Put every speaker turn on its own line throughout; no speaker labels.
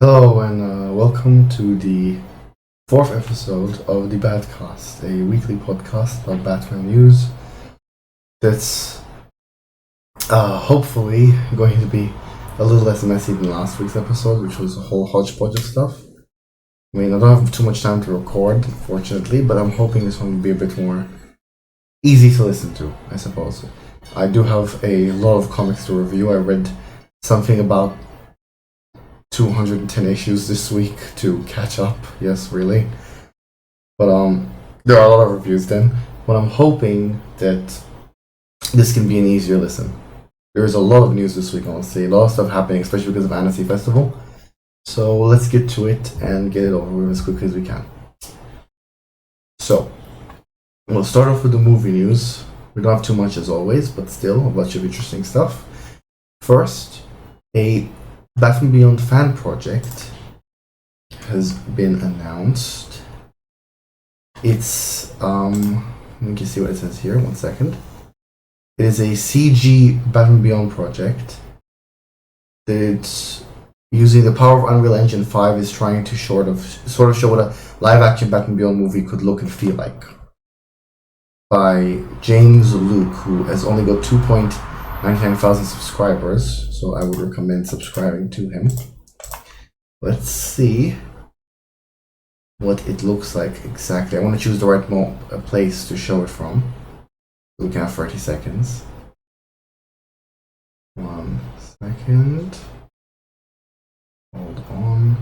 Hello and welcome to the fourth episode of the Badcast, a weekly podcast about Batman news that's hopefully going to be a little less messy than last week's episode, which was a whole hodgepodge of stuff. I mean, I don't have too much time to record, unfortunately, but I'm hoping this one will be a bit more easy to listen to, I suppose. I do have a lot of comics to review. I read something about 210 issues this week to catch up. Yes, really. But there are a lot of reviews then. But I'm hoping that this can be an easier listen. There's a lot of news this week, honestly. A lot of stuff happening, especially because of Annecy Festival. So let's get to it and get it over with as quickly as we can. So, we'll start off with the movie news. We don't have too much as always, but still a bunch of interesting stuff. First, a Batman Beyond fan project has been announced. It's let me just see what it says here. 1 second. It is a CG Batman Beyond project that, using the power of Unreal Engine 5, is trying to sort of show what a live-action Batman Beyond movie could look and feel like. By James Luke, who has only got 2.99,000 subscribers, so I would recommend subscribing to him. Let's see what it looks like exactly. I want to choose the right place to show it from. We can have 30 seconds. 1 second. Hold on.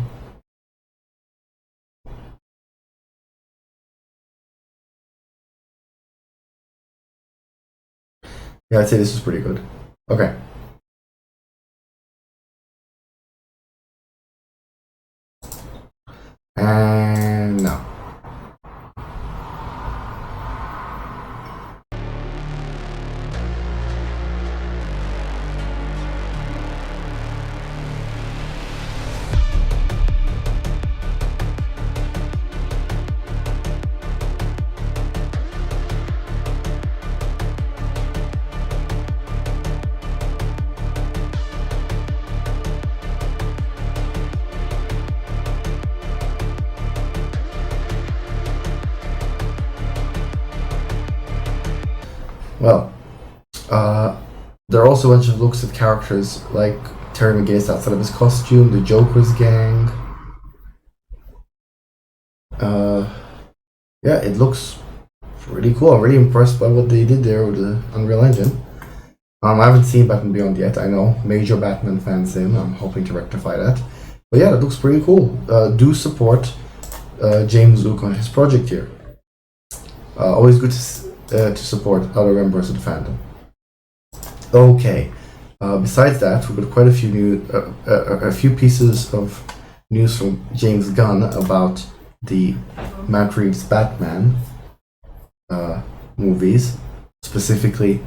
Yeah, I'd say this is pretty good. Okay. And now. Well, there are also a bunch of looks at characters like Terry McGinnis outside of his costume, the Joker's gang. Yeah, it looks pretty cool. I'm really impressed by what they did there with the Unreal Engine. I haven't seen Batman Beyond yet. I know major Batman fans in. I'm hoping to rectify that. But yeah, it looks pretty cool. Do support James Luke on his project here. Always good to support other members of the fandom. Okay. Besides that, we've got quite a few pieces of news from James Gunn about the Matt Reeves Batman movies, specifically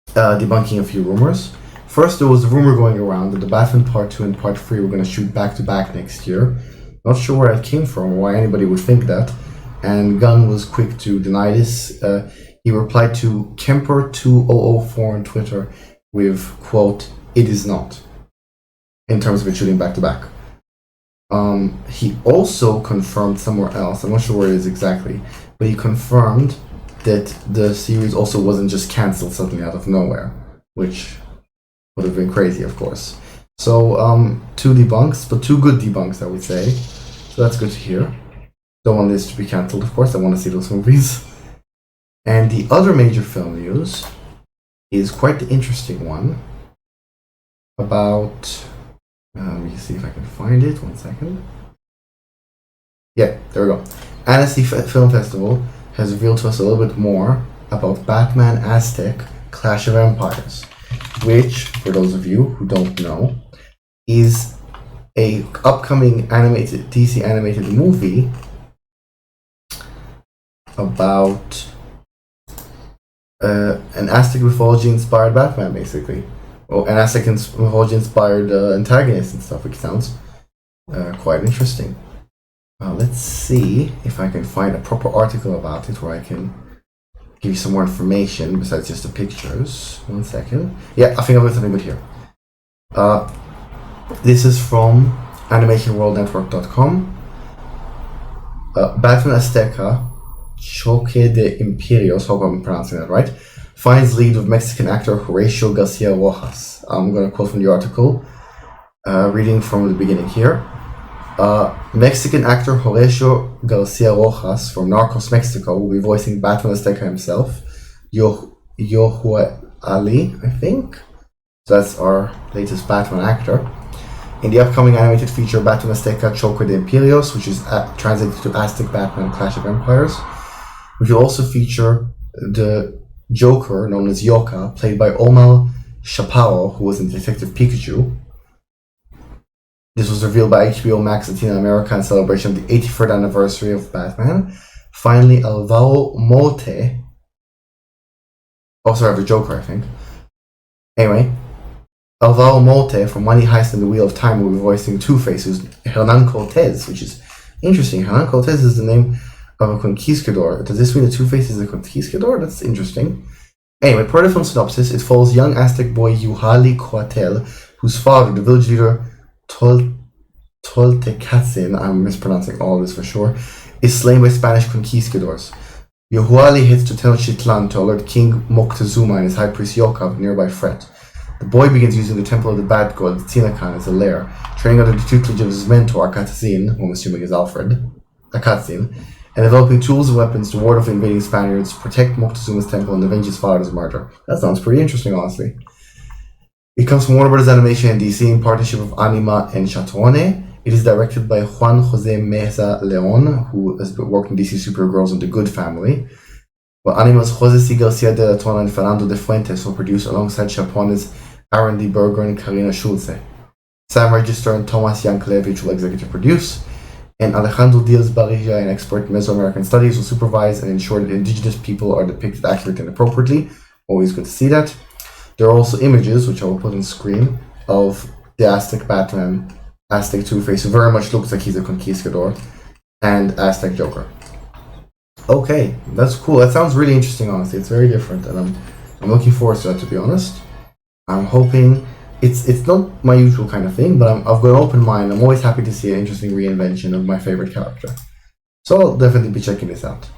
debunking a few rumors. First, there was a rumor going around that the Batman Part 2 and Part 3 were going to shoot back to back next year. Not sure where it came from or why anybody would think that. And Gunn was quick to deny this. He replied to Kemper2004 on Twitter with, quote, "It is not," in terms of it shooting back to back. He also confirmed somewhere else, I'm not sure where it is exactly, but he confirmed that the series also wasn't just cancelled suddenly out of nowhere, which would have been crazy, of course. So, two debunks, but two good debunks, I would say. So that's good to hear. Don't want this to be cancelled, of course. I want to see those movies. And the other major film news is quite the interesting one about... let me see if I can find it. 1 second. Yeah, there we go. Annecy Film Festival has revealed to us a little bit more about Batman Aztec Clash of Empires, which, for those of you who don't know, is a upcoming DC animated movie about an Aztec mythology inspired Batman, basically. Or an Aztec mythology inspired antagonist and stuff, which sounds quite interesting. Let's see if I can find a proper article about it where I can give you some more information besides just the pictures. 1 second. Yeah, I think I've got something good here. This is from animationworldnetwork.com. Batman Azteca, Choque de Imperios, hope I'm pronouncing that right, finds lead of Mexican actor Horacio Garcia Rojas. I'm going to quote from the article, reading from the beginning here. Mexican actor Horacio Garcia Rojas from Narcos Mexico will be voicing Batman Azteca himself, Yohua Ali, I think. So that's our latest Batman actor. In the upcoming animated feature Batman Azteca Choque de Imperios, which is translated to Aztec Batman Clash of Empires, which will also feature the Joker, known as Yoka, played by Omar Chaparro, who was in Detective Pikachu. This was revealed by HBO Max Latin America in celebration of the 83rd anniversary of Batman. Finally, Alvaro Morte. Oh, sorry, the Joker, I think. Anyway, Alvaro Morte from Money Heist and the Wheel of Time will be voicing Two-Face, who's Hernan Cortez, which is interesting. Hernan Cortez is the name of a conquistador. Does this mean that Two-Face is a conquistador? That's interesting. Anyway, per the film synopsis, it follows young Aztec boy Yuhali Coatel, whose father, the village leader Toltecatzin, I'm mispronouncing all of this for sure, is slain by Spanish conquistadors. Yuhali heads to Tenochtitlan to alert King Moctezuma and his high priest Yoka of the nearby threat. The boy begins using the temple of the Bat God, Tinakan, as a lair, training under the tutelage of his mentor, Akatzin, who I'm assuming is Alfred, Akatzin, and developing tools and weapons to ward off invading Spaniards, protect Moctezuma's temple, and avenge his father's murder. That sounds pretty interesting, honestly. It comes from Warner Bros. Animation and DC in partnership with Anima and Chatone. It is directed by Juan Jose Meza Leon, who has worked in DC Supergirls and The Good Family. While Anima's Jose C. Garcia de la Tona and Fernando de Fuentes will produce alongside Chapone's Aaron D. Berger and Karina Schulze. Sam Register and Thomas Yankelevich will executive produce, and Alejandro Diaz Barrilla, an expert in Mesoamerican studies, will supervise and ensure that indigenous people are depicted accurately and appropriately. Always good to see that. There are also images, which I will put on screen, of the Aztec Batman, Aztec Two-Face, who very much looks like he's a conquistador, and Aztec Joker. Okay, that's cool. That sounds really interesting, honestly. It's very different, and I'm looking forward to that, to be honest. I'm hoping it's not my usual kind of thing, but I've got an open mind. I'm always happy to see an interesting reinvention of my favorite character. So I'll definitely be checking this out.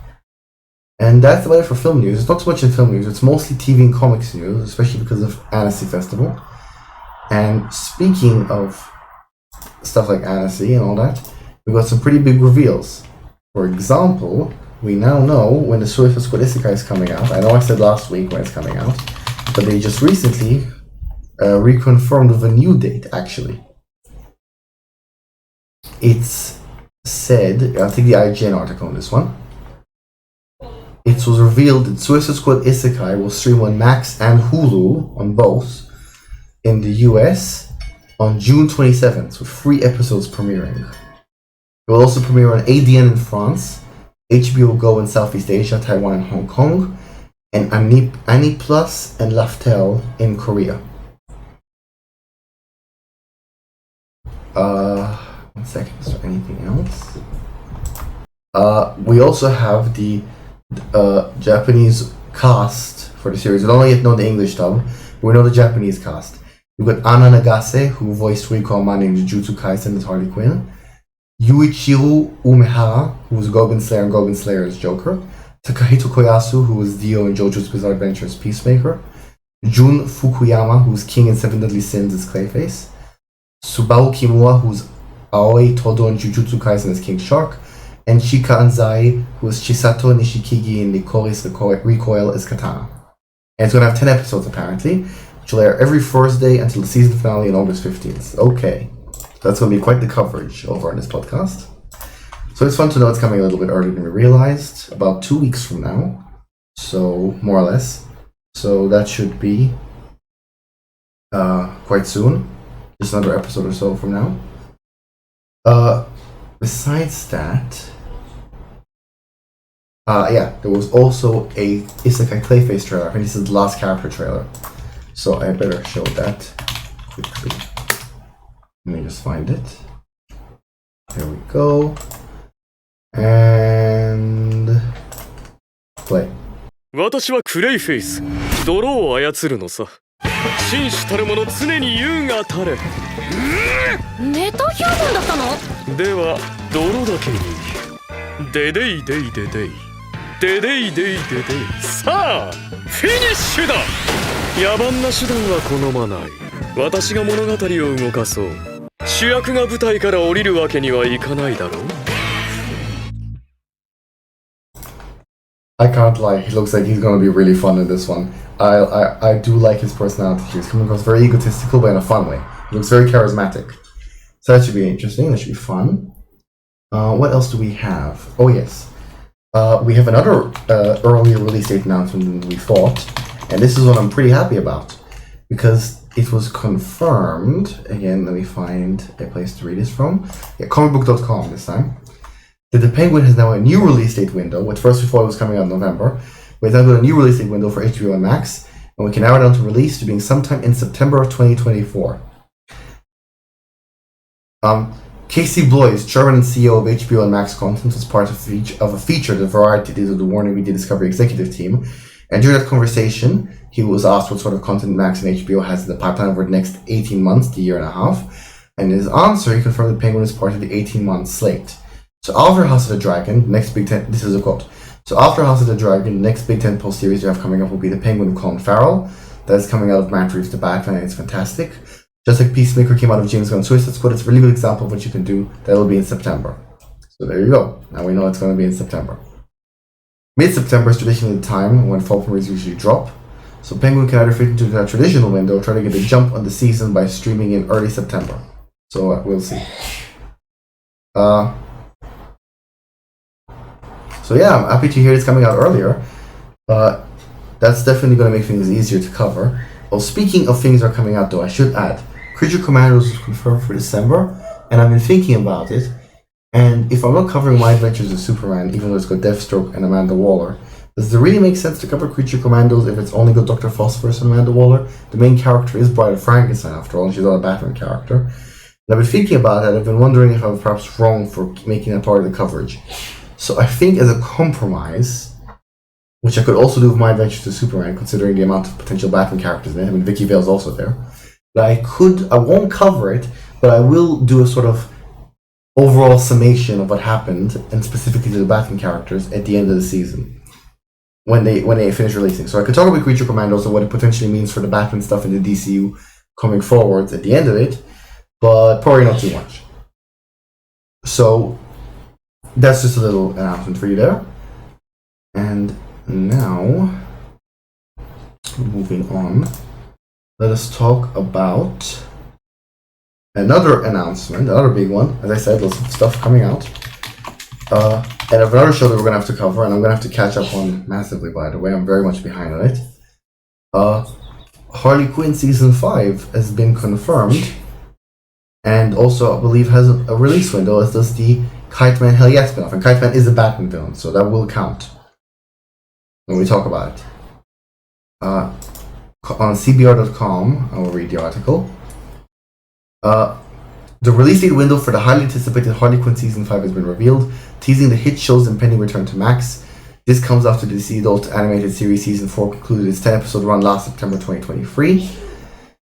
And that's about it for film news. It's not so much in film news, it's mostly TV and comics news, especially because of Annecy Festival. And speaking of stuff like Annecy and all that, we've got some pretty big reveals. For example, we now know when the Suicide Squad Isekai is coming out. I know I said last week when it's coming out, but they just recently reconfirmed with a new date, actually. It's said, I'll take the IGN article on this one. It was revealed that Suicide Squad Isekai will stream on Max and Hulu, on both, in the US on June 27th, with 3 episodes premiering. It will also premiere on ADN in France, HBO Go in Southeast Asia, Taiwan and Hong Kong, and Annie Plus and Laftel in Korea. One second, is there anything else? We also have the Japanese cast for the series. We don't yet know the English dub, but we know the Japanese cast. We've got Anna Nagase, who voiced Riko Amane in Jujutsu Kaisen as Harley Quinn. Yuichiro Umehara, who was Goblin Slayer and Goblin Slayer's Joker. Takahito Koyasu, who was Dio in JoJo's Bizarre Adventures Peacemaker. Jun Fukuyama, who was King in Seven Deadly Sins as Clayface. Subaru Kimura, who's Aoi Todo in Jujutsu Kaisen as King Shark. And Chika Anzai, who is Chisato Nishikigi in Licorice Recoil as Katana. And it's going to have 10 episodes apparently, which will air every Thursday until the season finale on August 15th. Okay, that's going to be quite the coverage over on this podcast. So it's fun to know it's coming a little bit earlier than we realized, about 2 weeks from now, so more or less. So that should be quite soon, just another episode or so from now. Besides that, there was also a Isekai Clayface trailer. I think this is the last character trailer, so I better show that quickly. Let me just find it. There we go. And play. 私はクレイフェイス、泥を操るのさ。
紳士たる者常に優が垂れ。
ネタ評論だったの？
では泥だけにデデイデイデデイデデイデイデデイ。さあフィニッシュだ。野蛮な手段は好まない。私が物語を動かそう。主役が舞台から降りるわけにはいかないだろう。
I can't lie, he looks like he's gonna be really fun in this one. I do like his personality. He's coming across very egotistical, but in a fun way. He looks very charismatic. So that should be interesting, that should be fun. What else do we have? Oh yes. We have another earlier release date announcement than we thought. And this is what I'm pretty happy about. Because it was confirmed, again, let me find a place to read this from. Yeah, comicbook.com this time. That the Penguin has now a new release date window, which first we thought it was coming out in November. But it's now got a new release date window for HBO and Max, and we can narrow it down to release to being sometime in September of 2024. Casey Bloys, chairman and CEO of HBO and Max Content, was part of a feature that Variety did with the Warner Media Discovery executive team. And during that conversation, he was asked what sort of content Max and HBO has in the pipeline over the next 18 months, the year and a half. And in his answer, he confirmed that Penguin is part of the 18-month slate. So after House of the Dragon, next Big Ten, this is a quote. So after House of the Dragon, the next Big Tentpole series we have coming up will be The Penguin of Colin Farrell. That is coming out of Matt Reeves' The Batman, and it's fantastic. Just like Peacemaker came out of James Gunn's Suicide Squad, it's a really good example of what you can do. That'll be in September. So there you go. Now we know it's going to be in September. Mid-September is traditionally the time when fall premieres usually drop. So Penguin can either fit into that traditional window or try to get a jump on the season by streaming in early September. So we'll see. So yeah, I'm happy to hear it's coming out earlier. That's definitely going to make things easier to cover. Well, speaking of things that are coming out though, I should add, Creature Commandos is confirmed for December, and I've been thinking about it, and if I'm not covering My Adventures of Superman, even though it's got Deathstroke and Amanda Waller, does it really make sense to cover Creature Commandos if it's only got Dr. Phosphorus and Amanda Waller? The main character is Bride of Frankenstein after all, and she's not a Batman character. And I've been thinking about that, I've been wondering if I was perhaps wrong for making that part of the coverage. So I think as a compromise, which I could also do with My Adventures to Superman, considering the amount of potential Batman characters in it, I mean Vicky Vale's also there, that I won't cover it, but I will do a sort of overall summation of what happened, and specifically to the Batman characters at the end of the season, when they finish releasing. So I could talk about Creature Commandos and what it potentially means for the Batman stuff in the DCU coming forwards at the end of it, but probably not too much. So that's just a little announcement for you there. And now, moving on, let us talk about another announcement, another big one. As I said, lots of stuff coming out. And another show that we're going to have to cover, and I'm going to have to catch up on massively, by the way. I'm very much behind on it. Harley Quinn Season 5 has been confirmed, and also, I believe, has a release window, as does the Kite Man Hell Yeah spin-off. And Kite Man is a Batman villain, so that will count when we talk about it. On CBR.com, I will read the article. The release date window for the highly anticipated Harley Quinn Season 5 has been revealed, teasing the hit show's impending return to Max. This comes after the DC Adult Animated Series Season 4 concluded its 10-episode run last September 2023.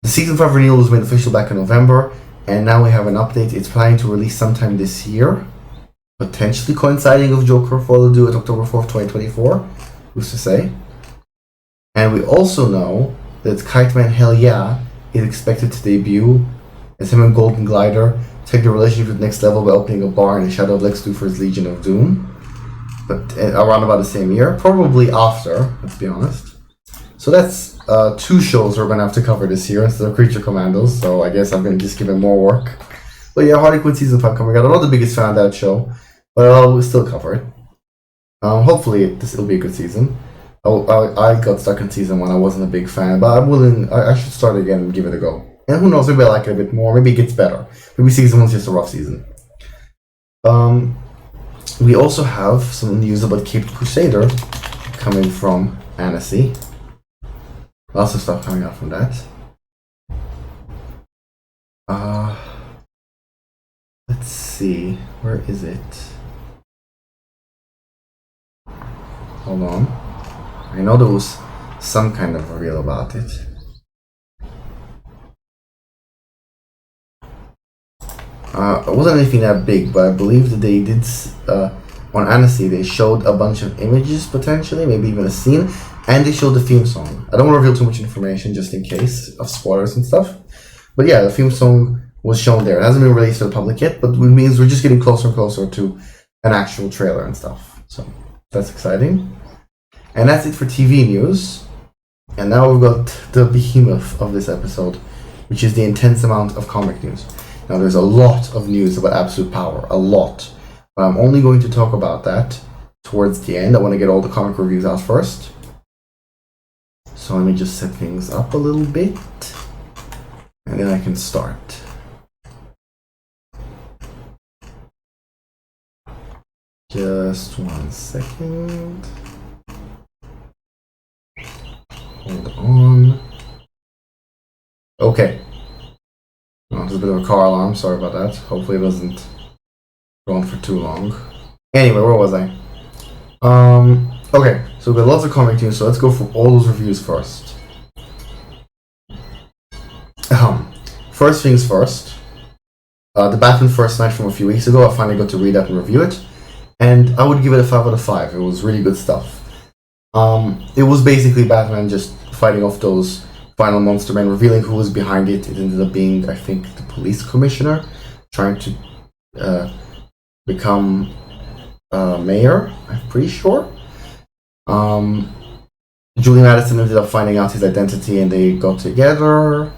The Season 5 renewal was made official back in November, and now we have an update. It's planning to release sometime this year, potentially coinciding with Joker Fall Due at October 4th, 2024. Who's to say? And we also know that Kite Man Hell Yeah is expected to debut as him and Golden Glider take the relationship to the next level by opening a bar in the shadow of Lex Luthor's Legion of Doom. But around about the same year, probably after, let's be honest. So that's two shows we're going to have to cover this year instead of Creature Commandos, so I guess I'm going to just give it more work. But yeah, Harley Quinn Season 5 coming out. I'm not the biggest fan of that show, but I'll still cover it. Hopefully it'll be a good season. I got stuck in Season 1, I wasn't a big fan, but I'm willing, I should start again and give it a go. And who knows, maybe I like it a bit more, maybe it gets better. Maybe Season 1's just a rough season. We also have some news about Caped Crusader coming from Annecy. Lots of stuff coming out from that. Let's see, where is it? Hold on. I know there was some kind of reveal about it. It wasn't anything that big, but I believe that they did on Annecy. They showed a bunch of images potentially, maybe even a scene, and they showed the theme song. I don't want to reveal too much information just in case of spoilers and stuff. But yeah, the theme song was shown there. It hasn't been released to the public yet, but it means we're just getting closer and closer to an actual trailer and stuff. So that's exciting. And that's it for TV news. And now we've got the behemoth of this episode, which is the intense amount of comic news. Now there's a lot of news about Absolute Power, a lot. But I'm only going to talk about that towards the end. I want to get all the comic reviews out first. So let me just set things up a little bit. And then I can start. Just 1 second. Hold on. Okay. Oh, there's a bit of a car alarm, sorry about that. Hopefully it doesn't go on for too long. Anyway, where was I? Okay, so we've got lots of comic news, so let's go for all those reviews first. First things first. The Batman First Night from a few weeks ago, I finally got to read that and review it. And I would give it a 5 out of 5. It was really good stuff. It was basically Batman just fighting off those final monster men, revealing who was behind it. It ended up being, I think, the police commissioner trying to become mayor, I'm pretty sure. Julie Madison ended up finding out his identity and they got together.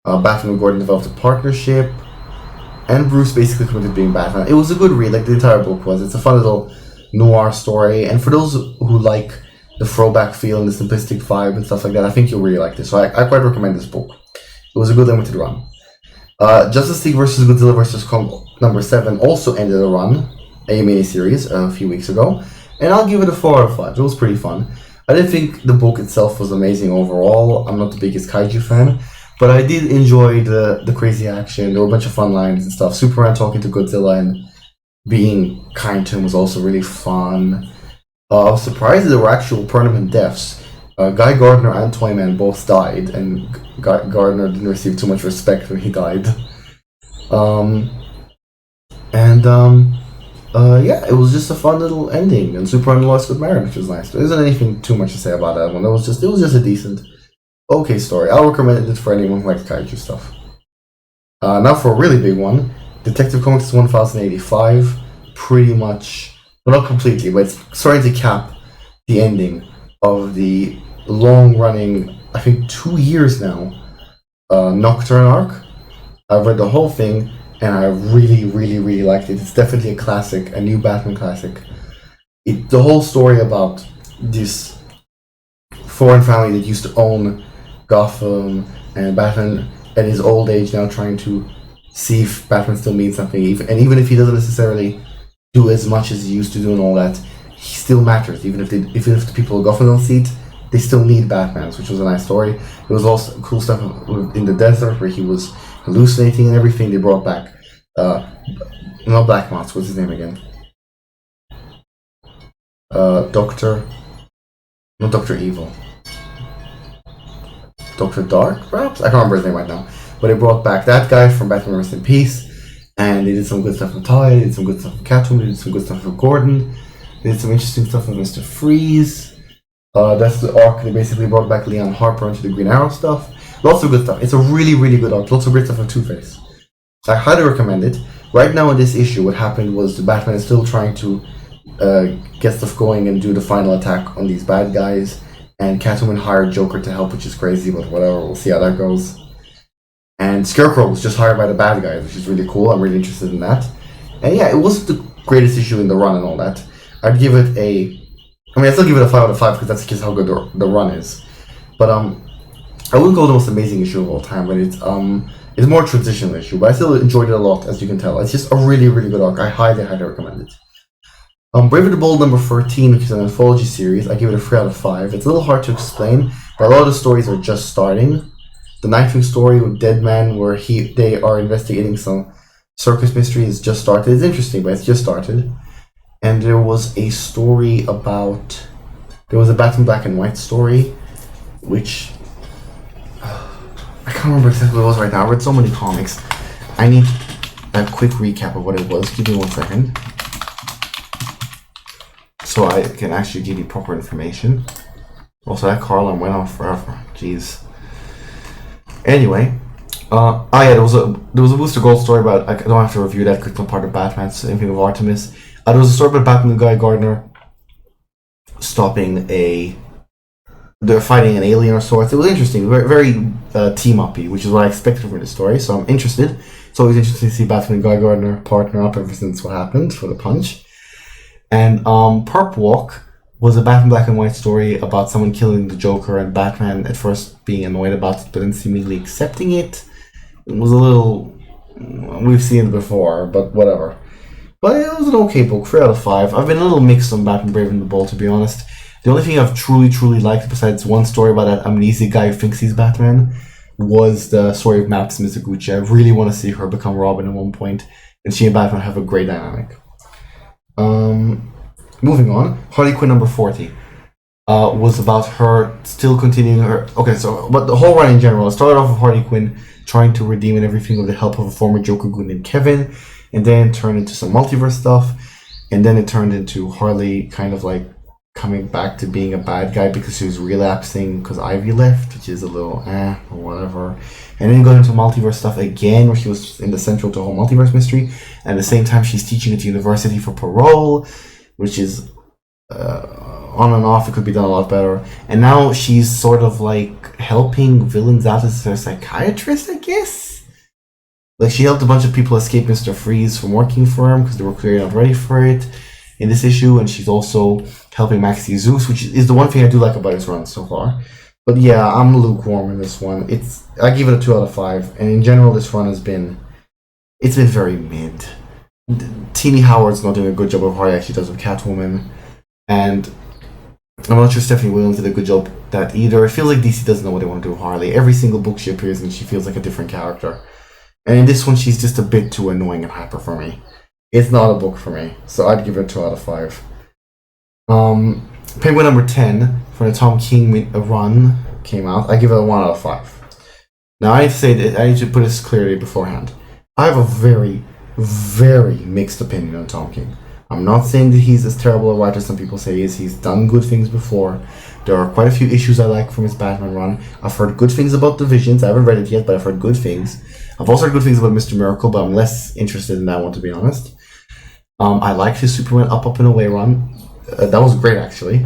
Batman and Gordon developed a partnership. And Bruce basically committed being Batman. It was a good read, like the entire book was. It's a fun little noir story. And for those who like the throwback feel and the simplistic vibe and stuff like that, I think you'll really like this. So I quite recommend this book. It was a good limited run. Justice League vs. Godzilla vs. Kong number 7 also ended a run, a miniseries, a few weeks ago. And I'll give it a 4 out of 5. It was pretty fun. I didn't think the book itself was amazing overall. I'm not the biggest kaiju fan. But I did enjoy the crazy action. There were a bunch of fun lines and stuff. Superman talking to Godzilla and being kind to him was also really fun. I was surprised that there were actual permanent deaths. Guy Gardner and Toyman both died, and Gardner didn't receive too much respect when he died. Yeah, it was just a fun little ending, and Superman and Lois got married, which was nice. There isn't anything too much to say about that one. It was just a decent, okay story. I'll recommend it for anyone who likes kaiju stuff. Now for a really big one, Detective Comics 1085, pretty much, well, not completely, but it's starting to cap the ending of the long-running, I think 2 years now, Nocturne arc. I've read the whole thing, and I really, really, really liked it. It's definitely a classic, a new Batman classic. The whole story about this foreign family that used to own Gotham, and Batman at his old age now trying to see if Batman still means something, and even if he doesn't necessarily do as much as he used to do and all that, he still matters. Even if the people of Gotham don't see it, they still need Batmans, which was a nice story. There was also cool stuff in the desert where he was hallucinating and everything. They brought back not Black Moth, what's his name again? Not Dr. Evil. Dr. Dark, perhaps? I can't remember his name right now. But they brought back that guy from Batman Rest in Peace, and they did some good stuff with Talia, they did some good stuff with Catwoman, they did some good stuff with Gordon, they did some interesting stuff with Mr. Freeze. That's the arc. They basically brought back Leon Harper into the Green Arrow stuff. Lots of good stuff. It's a really, really good arc. Lots of great stuff with Two-Face. I highly recommend it. Right now in this issue, what happened was the Batman is still trying to get stuff going and do the final attack on these bad guys. And Catwoman hired Joker to help, which is crazy, but whatever, we'll see how that goes. And Scarecrow was just hired by the bad guys, which is really cool. I'm really interested in that. And yeah, it wasn't the greatest issue in the run and all that. I'd give it I still give it a 5 out of 5 because that's just how good the run is. But I wouldn't call it the most amazing issue of all time, but it's a more transitional issue. But I still enjoyed it a lot, as you can tell. It's just a really, really good arc. I highly, highly recommend it. Brave and the Bold number 13, which is an anthology series, I give it a 3 out of 5. It's a little hard to explain, but a lot of the stories are just starting. The Nightwing story with Deadman, where they are investigating some circus mystery, is just started. It's interesting, but it's just started. And there was a story about... There was a Batman Black and White story, which... I can't remember exactly what it was right now. I read so many comics. I need a quick recap of what it was. Give me 1 second. So I can actually give you proper information. Also, that car alarm went off forever. Jeez. Anyway, yeah, there was a Booster Gold story about. I don't have to review that because it's not part of Batman's Infinite of Artemis. There was a story about Batman and Guy Gardner stopping they're fighting an alien or sorts. It was interesting, very, very team-uppy, which is what I expected from the story. So I'm interested. It's always interesting to see Batman and Guy Gardner partner up ever since what happened for the punch. And Perp Walk was a Batman Black and White story about someone killing the Joker and Batman at first being annoyed about it, but then seemingly accepting it. It was a little... We've seen it before, but whatever. But it was an okay book, 3 out of 5. I've been a little mixed on Batman Brave and the Bold, to be honest. The only thing I've truly liked, besides one story about that amnesic guy who thinks he's Batman, was the story of Maps Mizuguchi. I really want to see her become Robin at one point, and she and Batman have a great dynamic. Moving on, Harley Quinn number 40 was about her still continuing her... Okay, so, but the whole run in general, it started off with Harley Quinn trying to redeem and everything with the help of a former Joker goon named Kevin, and then it turned into some multiverse stuff, and then it turned into Harley kind of like coming back to being a bad guy because she was relapsing because Ivy left, which is a little or whatever. And then got into multiverse stuff again, where she was in the central to the whole multiverse mystery, and at the same time she's teaching at university for parole, which is on and off. It could be done a lot better. And now she's sort of like helping villains out as a psychiatrist, I guess. Like, she helped a bunch of people escape Mr. Freeze from working for him because they were clearly not ready for it in this issue, and she's also helping Maxie Zeus, which is the one thing I do like about his run so far. But yeah, I'm lukewarm in this one. I give it a 2 out of 5, and in general this run has been very mid. Teeny Howard's not doing a good job of how he actually does with Catwoman, and I'm not sure Stephanie Williams did a good job at that either. It feels like DC doesn't know what they want to do with Harley. Every single book she appears in, she feels like a different character. And in this one, she's just a bit too annoying and hyper for me. It's not a book for me, so I'd give it a 2 out of 5. Penguin number 10 for the Tom King run came out. I give it a 1 out of 5. Now I need to say that I need to put this clearly beforehand. I have a very, very mixed opinion on Tom King. I'm not saying that he's as terrible a writer as some people say he is. He's done good things before. There are quite a few issues I like from his Batman run. I've heard good things about The Visions. I haven't read it yet, but I've heard good things. I've also heard good things about Mr. Miracle, but I'm less interested in that one, to be honest. I liked his Superman Up and Away run. That was great, actually.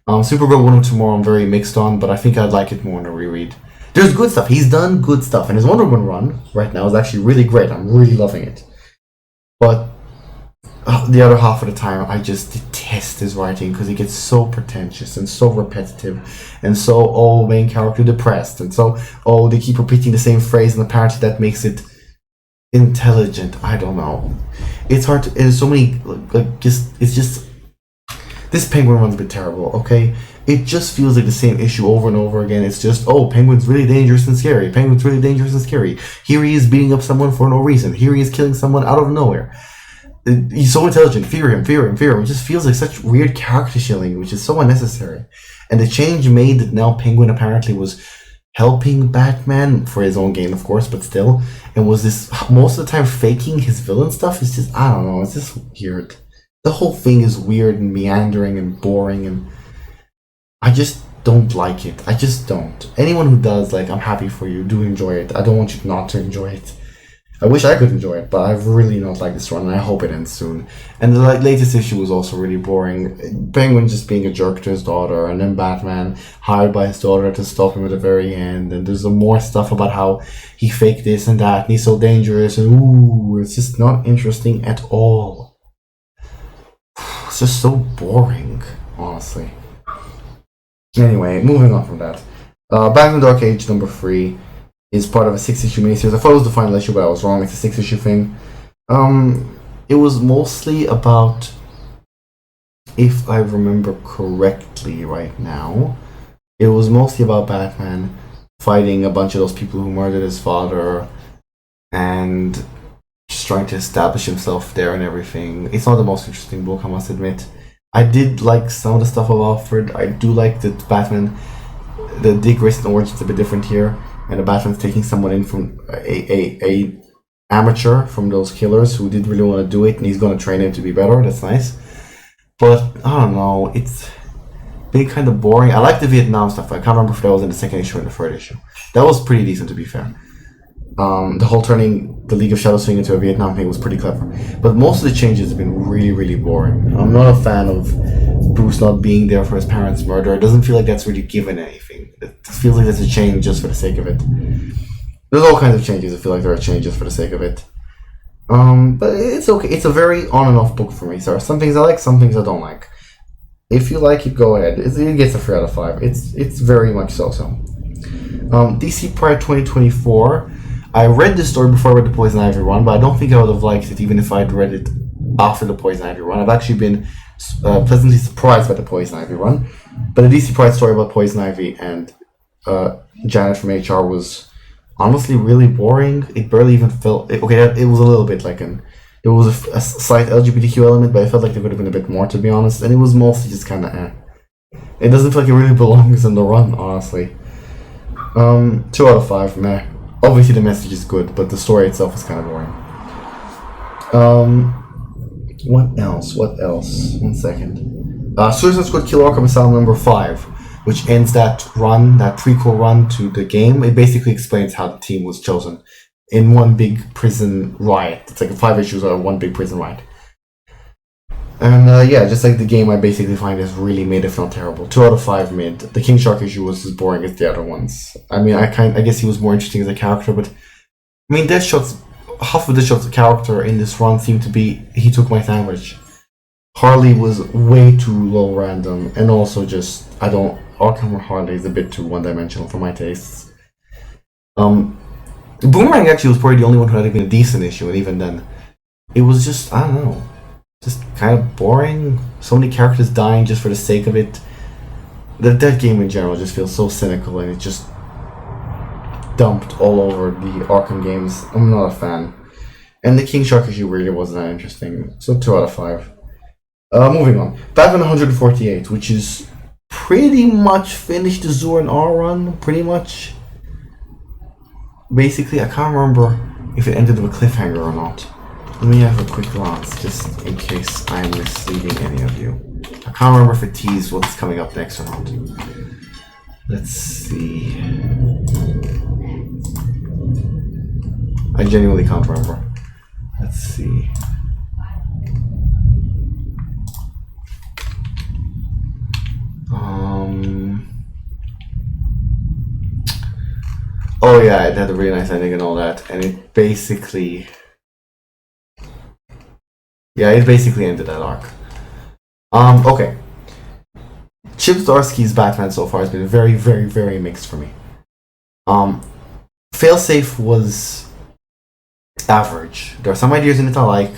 Supergirl 1 and Tomorrow I'm very mixed on, but I think I'd like it more in a reread. There's good stuff. He's done good stuff, and his Wonder Woman run right now is actually really great. I'm really loving it. But the other half of the time, I just detest his writing because he gets so pretentious and so repetitive and so, main character depressed, and so, they keep repeating the same phrase, and apparently that makes it intelligent. I don't know. It's hard to, there's so many, it's just, this Penguin run's been terrible, okay? It just feels like the same issue over and over again. It's just, Penguin's really dangerous and scary. Penguin's really dangerous and scary. Here he is beating up someone for no reason. Here he is killing someone out of nowhere. He's so intelligent. Fear him. It just feels like such weird character shilling, which is so unnecessary. And the change made that now Penguin apparently was helping Batman for his own gain, of course, but still, and was this most of the time faking his villain stuff. Is just, I don't know, it's just weird. The whole thing is weird and meandering and boring, and I just don't like it. I just don't. Anyone who does, I'm happy for you. Do enjoy it. I don't want you not to enjoy it. I wish I could enjoy it, but I've really not liked this run, and I hope it ends soon. And the latest issue was also really boring. Penguin just being a jerk to his daughter, and then Batman hired by his daughter to stop him at the very end. And there's some more stuff about how he faked this and that, and he's so dangerous, and it's just not interesting at all. It's just so boring, honestly. Anyway, moving on from that. Batman Dark Age number 3 is part of a 6-issue miniseries. I thought it was the final issue, but I was wrong. It's a 6-issue thing. It was mostly about, if I remember correctly right now, it was mostly about Batman fighting a bunch of those people who murdered his father and just trying to establish himself there and everything. It's not the most interesting book, I must admit. I did like some of the stuff of Alfred. I do like that Batman, the Dick Grayson origin is a bit different here. And the Batman's taking someone in from a amateur from those killers who did really want to do it, and he's going to train him to be better. That's nice. But I don't know, it's been kind of boring. I like the Vietnam stuff. I can't remember if that was in the second issue or in the third issue. That was pretty decent, to be fair. The whole turning the League of Shadows thing into a Vietnam thing was pretty clever. But most of the changes have been really, really boring. I'm not a fan of Bruce not being there for his parents' murder. It doesn't feel like that's really given anything. It feels like that's a change just for the sake of it. There's all kinds of changes. I feel like there are changes for the sake of it. But it's okay. It's a very on and off book for me. So there are some things I like, some things I don't like. If you like it, go ahead. It gets a 3 out of 5. It's very much so. DC Pride 2024. I read this story before I read the Poison Ivy run, but I don't think I would have liked it even if I'd read it after the Poison Ivy run. I've actually been pleasantly surprised by the Poison Ivy run. But the DC Pride story about Poison Ivy and Janet from HR was honestly really boring. It barely even felt... it was a little bit like there was a slight LGBTQ element, but I felt like there could have been a bit more, to be honest. And it was mostly just kind of It doesn't feel like it really belongs in the run, honestly. 2 out of 5, meh. Obviously the message is good, but the story itself is kind of boring. What else? 1 second. Suicide Squad Kill Arkham Asylum number 5, which ends that run, that prequel run to the game. It basically explains how the team was chosen in one big prison riot. It's like 5 issues or one big prison riot. And just like the game, I basically find is really mid, if not terrible. 2 out of 5 mid. The King Shark issue was as boring as the other ones. I mean, I guess he was more interesting as a character, but I mean, half of Deathshot's character in this run seemed to be he took my sandwich. Harley was way too low random, and also just Arkham Harley is a bit too one-dimensional for my tastes. Boomerang actually was probably the only one who had even a decent issue, and even then, it was just, I don't know, just kind of boring. So many characters dying just for the sake of it. That game in general just feels so cynical, and it just dumped all over the Arkham games. I'm not a fan. And the King Shark issue really wasn't that interesting, so 2 out of 5. Moving on. Batman 148, which is pretty much finished the Zur and R run, pretty much. Basically, I can't remember if it ended with a cliffhanger or not. Let me have a quick glance, just in case I'm misleading any of you. I can't remember if it teased what's coming up next or not. Let's see. I genuinely can't remember. Let's see. Oh yeah, it had a really nice ending and all that, and it basically ended that arc. Okay. Chip Zdarsky's Batman so far has been very, very, very mixed for me. Failsafe was average. There are some ideas in it I like.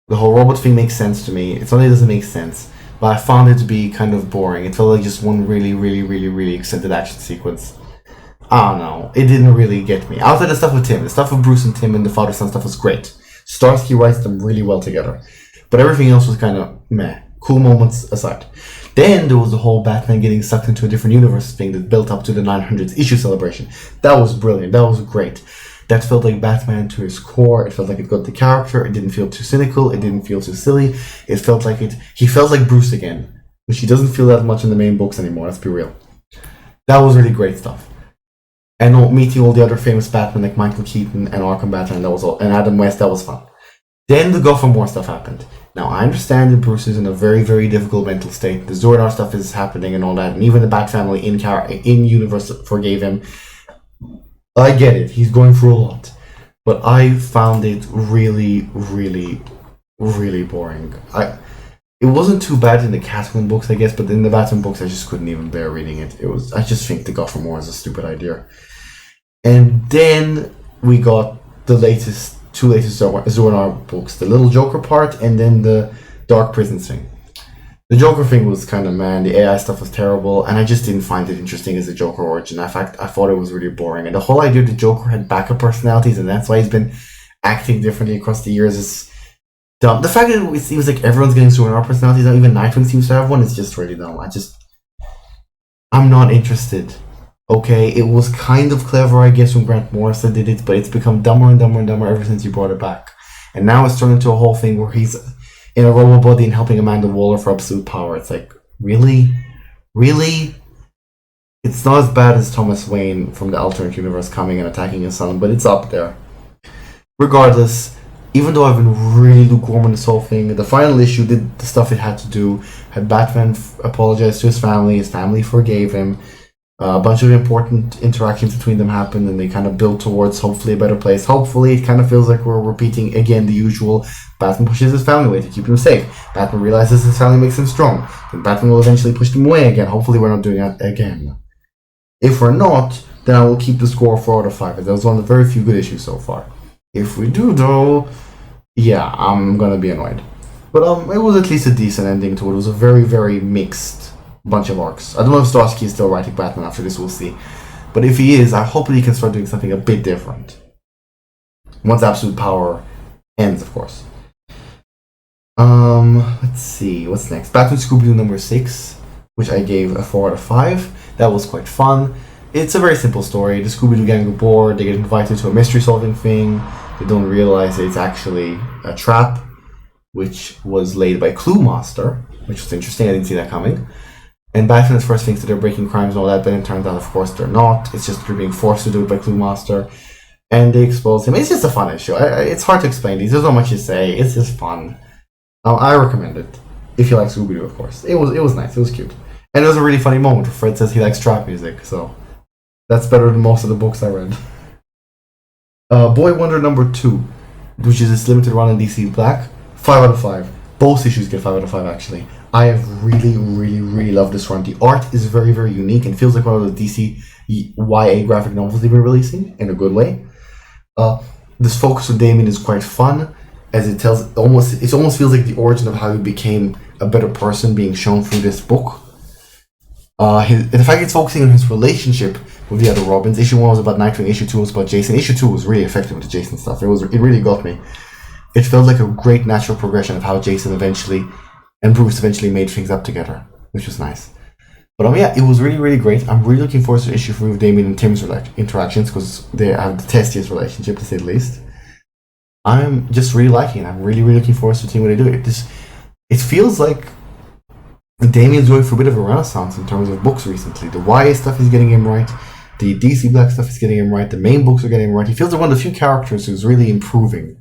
The whole robot thing makes sense to me. It's only doesn't make sense, but I found it to be kind of boring. It felt like just one really, really, really, really extended action sequence. I don't know. It didn't really get me. Outside the stuff with Tim, the stuff with Bruce and Tim and the father-son stuff was great. Zdarsky writes them really well together. But everything else was kind of meh. Cool moments aside. Then there was the whole Batman getting sucked into a different universe thing that built up to the 900th issue celebration. That was brilliant. That was great. That felt like Batman to his core. It felt like it got the character. It didn't feel too cynical. It didn't feel too silly. It felt like he felt like Bruce again, which he doesn't feel that much in the main books anymore. Let's be real. That was really great stuff. And meeting all the other famous Batman like Michael Keaton and Arkham Batman, and Adam West, that was fun. Then the Gotham War stuff happened. Now, I understand that Bruce is in a very, very difficult mental state. The Zordar stuff is happening and all that, and even the Bat family in universe forgave him. I get it. He's going through a lot. But I found it really, really, really boring. It wasn't too bad in the Catwoman books, I guess, but in the Batman books, I just couldn't even bear reading it. I just think the Gotham War is a stupid idea. And then we got the two latest Zordar books, the Little Joker part, and then the Dark Prison thing. The Joker thing was kind of the AI stuff was terrible, and I just didn't find it interesting as a Joker origin. In fact, I thought it was really boring. And the whole idea that Joker had backup personalities, and that's why he's been acting differently across the years, is dumb. The fact that it seems like everyone's getting Zordar personalities, now even Nightwing seems to have one, is just really dumb. I'm not interested. Okay, it was kind of clever, I guess, when Grant Morrison did it, but it's become dumber and dumber and dumber ever since you brought it back. And now it's turned into a whole thing where he's in a robot body and helping Amanda Waller for absolute power. It's like, really? Really? It's not as bad as Thomas Wayne from the alternate universe coming and attacking his son, but it's up there. Regardless, even though I've been really lukewarm on this whole thing, the final issue did the stuff it had to do. Had Batman apologize to his family forgave him. A bunch of important interactions between them happened, and they kind of built towards hopefully a better place. Hopefully, it kind of feels like we're repeating again the usual. Batman pushes his family away to keep him safe. Batman realizes his family makes him strong. Then Batman will eventually push them away again. Hopefully, we're not doing that again. If we're not, then I will keep the score 4 out of 5. That was one of the very few good issues so far. If we do, though, yeah, I'm gonna be annoyed. But it was at least a decent ending to it. It was a very, very mixed bunch of arcs. I don't know if Starsky is still writing Batman after this, we'll see. But if he is, I hope that he can start doing something a bit different. Once Absolute Power ends, of course. Let's see, what's next? Batman Scooby-Doo number 6, which I gave a 4 out of 5. That was quite fun. It's a very simple story. The Scooby-Doo gang are bored, they get invited to a mystery-solving thing. They don't realize that it's actually a trap, which was laid by Clue Master, which was interesting, I didn't see that coming. And Batman at first thinks that they're breaking crimes and all that, but then it turns out, of course, they're not. It's just they're being forced to do it by Clue Master. And they expose him. It's just a fun issue. It's hard to explain these. There's not much to say. It's just fun. I recommend it. If you like Scooby-Doo, of course. It was nice. It was cute. And there was a really funny moment where Fred says he likes trap music, so that's better than most of the books I read. Boy Wonder number 2, which is this limited run in DC Black. 5 out of 5. Both issues get 5 out of 5, actually. I have really, really, really loved this run. The art is very, very unique and feels like one of the DC YA graphic novels they've been releasing in a good way. This focus on Damien is quite fun, as it almost feels like the origin of how he became a better person being shown through this book. The fact it's focusing on his relationship with the other Robins. Issue 1 was about Nightwing, issue 2 was about Jason. Issue 2 was really effective with the Jason stuff. It really got me. It felt like a great natural progression of how Jason and Bruce eventually made things up together, which was nice. But yeah, it was really, really great. I'm really looking forward to issue 3 with Damien and Tim's interactions, because they have the testiest relationship, to say the least. I'm just really liking it. I'm really, really looking forward to seeing what they do. It feels like Damien's going for a bit of a renaissance in terms of books recently. The YA stuff is getting him right. The DC Black stuff is getting him right. The main books are getting him right. He feels like one of the few characters who's really improving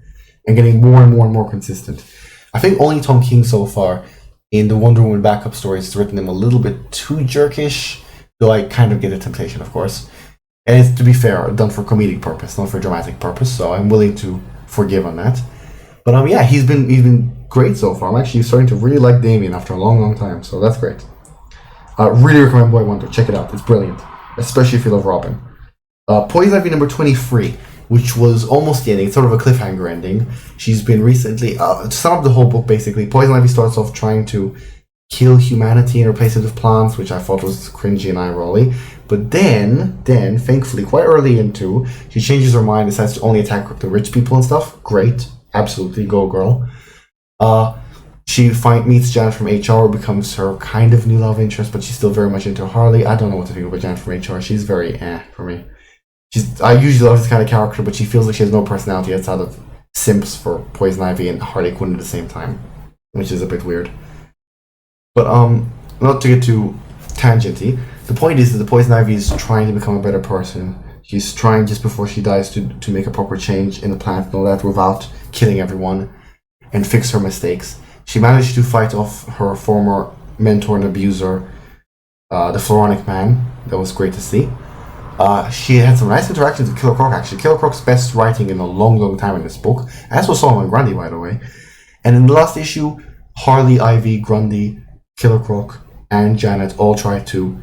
and getting more and more and more consistent. I think only Tom King so far in the Wonder Woman backup stories has written him a little bit too jerkish, though I kind of get the temptation, of course. And it's, to be fair, done for comedic purpose, not for dramatic purpose, so I'm willing to forgive on that. But yeah, he's been great so far. I'm actually starting to really like Damien after a long, long time, so that's great. Really recommend Boy Wonder. Check it out. It's brilliant, especially if you love Robin. Poison Ivy number 23, which was almost the ending. It's sort of a cliffhanger ending. She's been recently, to sum up the whole book basically, Poison Ivy starts off trying to kill humanity and replace it with plants, which I thought was cringy and eye-rolly. But then, thankfully, quite early into, she changes her mind, decides to only attack the rich people and stuff. Great. Absolutely. Go, girl. She meets Janet from HR, becomes her kind of new love interest, but she's still very much into Harley. I don't know what to think about Janet from HR. She's very for me. I usually love this kind of character, but she feels like she has no personality outside of simps for Poison Ivy and Harley Quinn at the same time, which is a bit weird. But not to get too tangenty, the point is that the Poison Ivy is trying to become a better person. She's trying just before she dies to make a proper change in the planet and all that without killing everyone and fix her mistakes. She managed to fight off her former mentor and abuser, the Floronic Man. That was great to see. She had some nice interactions with Killer Croc, actually. Killer Croc's best writing in a long, long time in this book, as was Solomon Grundy, by the way. And in the last issue, Harley, Ivy, Grundy, Killer Croc, and Janet all tried to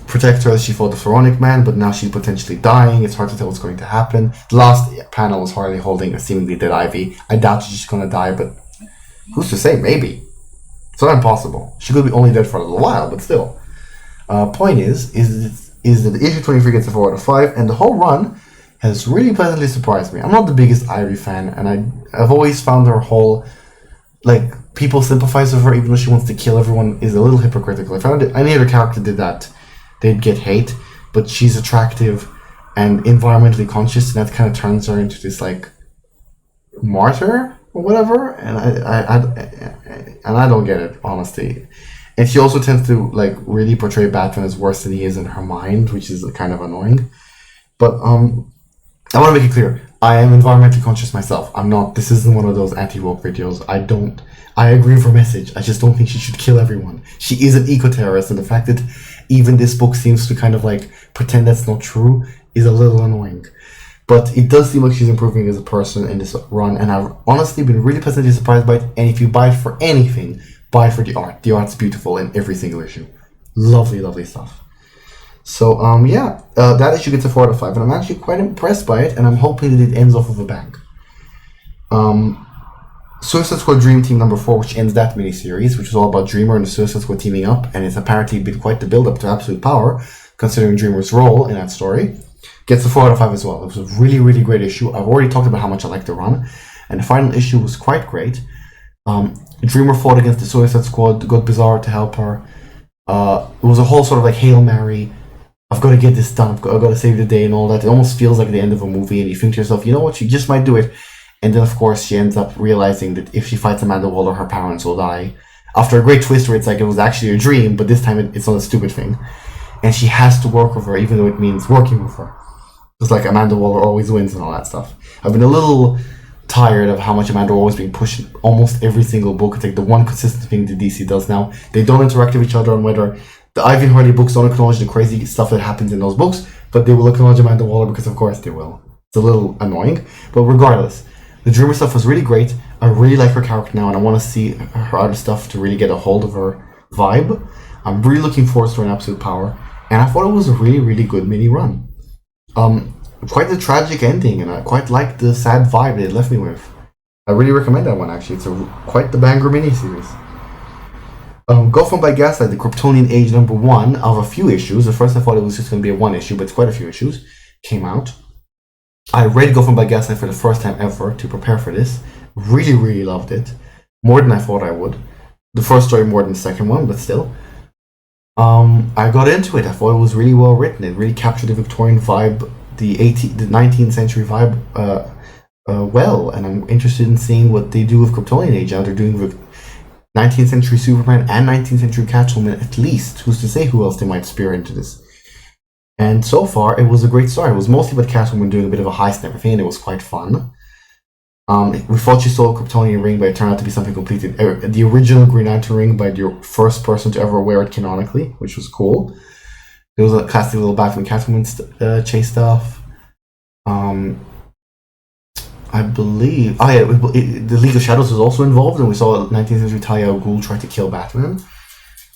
protect her as she fought the Floronic Man, but now she's potentially dying. It's hard to tell what's going to happen. The last panel was Harley holding a seemingly dead Ivy. I doubt she's going to die, but who's to say? Maybe. It's not impossible. She could be only dead for a little while, but still. Point is that issue 23 gets a 4 out of 5, and the whole run has really pleasantly surprised me. I'm not the biggest Ivy fan, and I've always found her whole, like, people sympathize with her even though she wants to kill everyone is a little hypocritical. If any other character did that, they'd get hate. but she's attractive and environmentally conscious, and that kind of turns her into this like martyr or whatever. And I don't get it, honestly. And she also tends to like really portray Batman as worse than he is in her mind, which is kind of annoying. But I want to make it clear, I am environmentally conscious myself. I'm not. This isn't one of those anti-woke videos. I agree with her message. I just don't think she should kill everyone. She is an eco-terrorist, and the fact that even this book seems to kind of like pretend that's not true is a little annoying. But it does seem like she's improving as a person in this run, and I've honestly been really pleasantly surprised by it. And if you buy it for anything, buy it for the art. The art's beautiful in every single issue. Lovely, lovely stuff. So, that issue gets a 4 out of 5, and I'm actually quite impressed by it, and I'm hoping that it ends off with a bang. Suicide Squad Dream Team number 4, which ends that miniseries, which is all about Dreamer and the Suicide Squad teaming up, and it's apparently been quite the build-up to absolute power, considering Dreamer's role in that story, gets a 4 out of 5 as well. It was a really, really great issue. I've already talked about how much I liked the run, and the final issue was quite great. Dreamer fought against the Suicide Squad, got Bizarro to help her. It was a whole sort of like Hail Mary, I've got to get this done, I've got to save the day and all that. It almost feels like the end of a movie, and you think to yourself, you know what, she just might do it. And then, of course, she ends up realizing that if she fights Amanda Waller, her parents will die. After a great twist where it's like it was actually a dream, but this time it's not a stupid thing. And she has to work with her, even though it means working with her. It's like Amanda Waller always wins and all that stuff. I've been a little tired of how much Amanda Waller is being pushed in almost every single book. It's like the one consistent thing that DC does now. They don't interact with each other on whether the Ivy and Harley books don't acknowledge the crazy stuff that happens in those books, but they will acknowledge Amanda Waller because, of course, they will. It's a little annoying, but regardless. The Dreamer stuff was really great. I really like her character now, and I want to see her other stuff to really get a hold of her vibe. I'm really looking forward to her in Absolute Power, and I thought it was a really, really good mini run. Quite a tragic ending, and I quite like the sad vibe that it left me with. I really recommend that one, actually. It's quite the banger mini-series. Gotham by Gaslight, the Kryptonian Age number 1 of a few issues. At first I thought it was just going to be a one issue, but it's quite a few issues. Came out. I read Gotham by Gaslight for the first time ever to prepare for this. Really, really loved it. More than I thought I would. The first story more than the second one, but still. I got into it. I thought it was really well written. It really captured the Victorian vibe, the 19th century vibe well, and I'm interested in seeing what they do with Kryptonian Age. Now they're doing with 19th century Superman and 19th century Catwoman at least. Who's to say who else they might spear into this? And so far, it was a great story. It was mostly about Catwoman doing a bit of a heist and everything, and it was quite fun. We thought she stole a Kryptonian ring, but it turned out to be something completely... the original Green Lantern ring by the first person to ever wear it canonically, which was cool. There was a classic little Batman Catwoman chase stuff. I believe... the League of Shadows was also involved, and we saw 19th century Talia al Ghul try to kill Batman.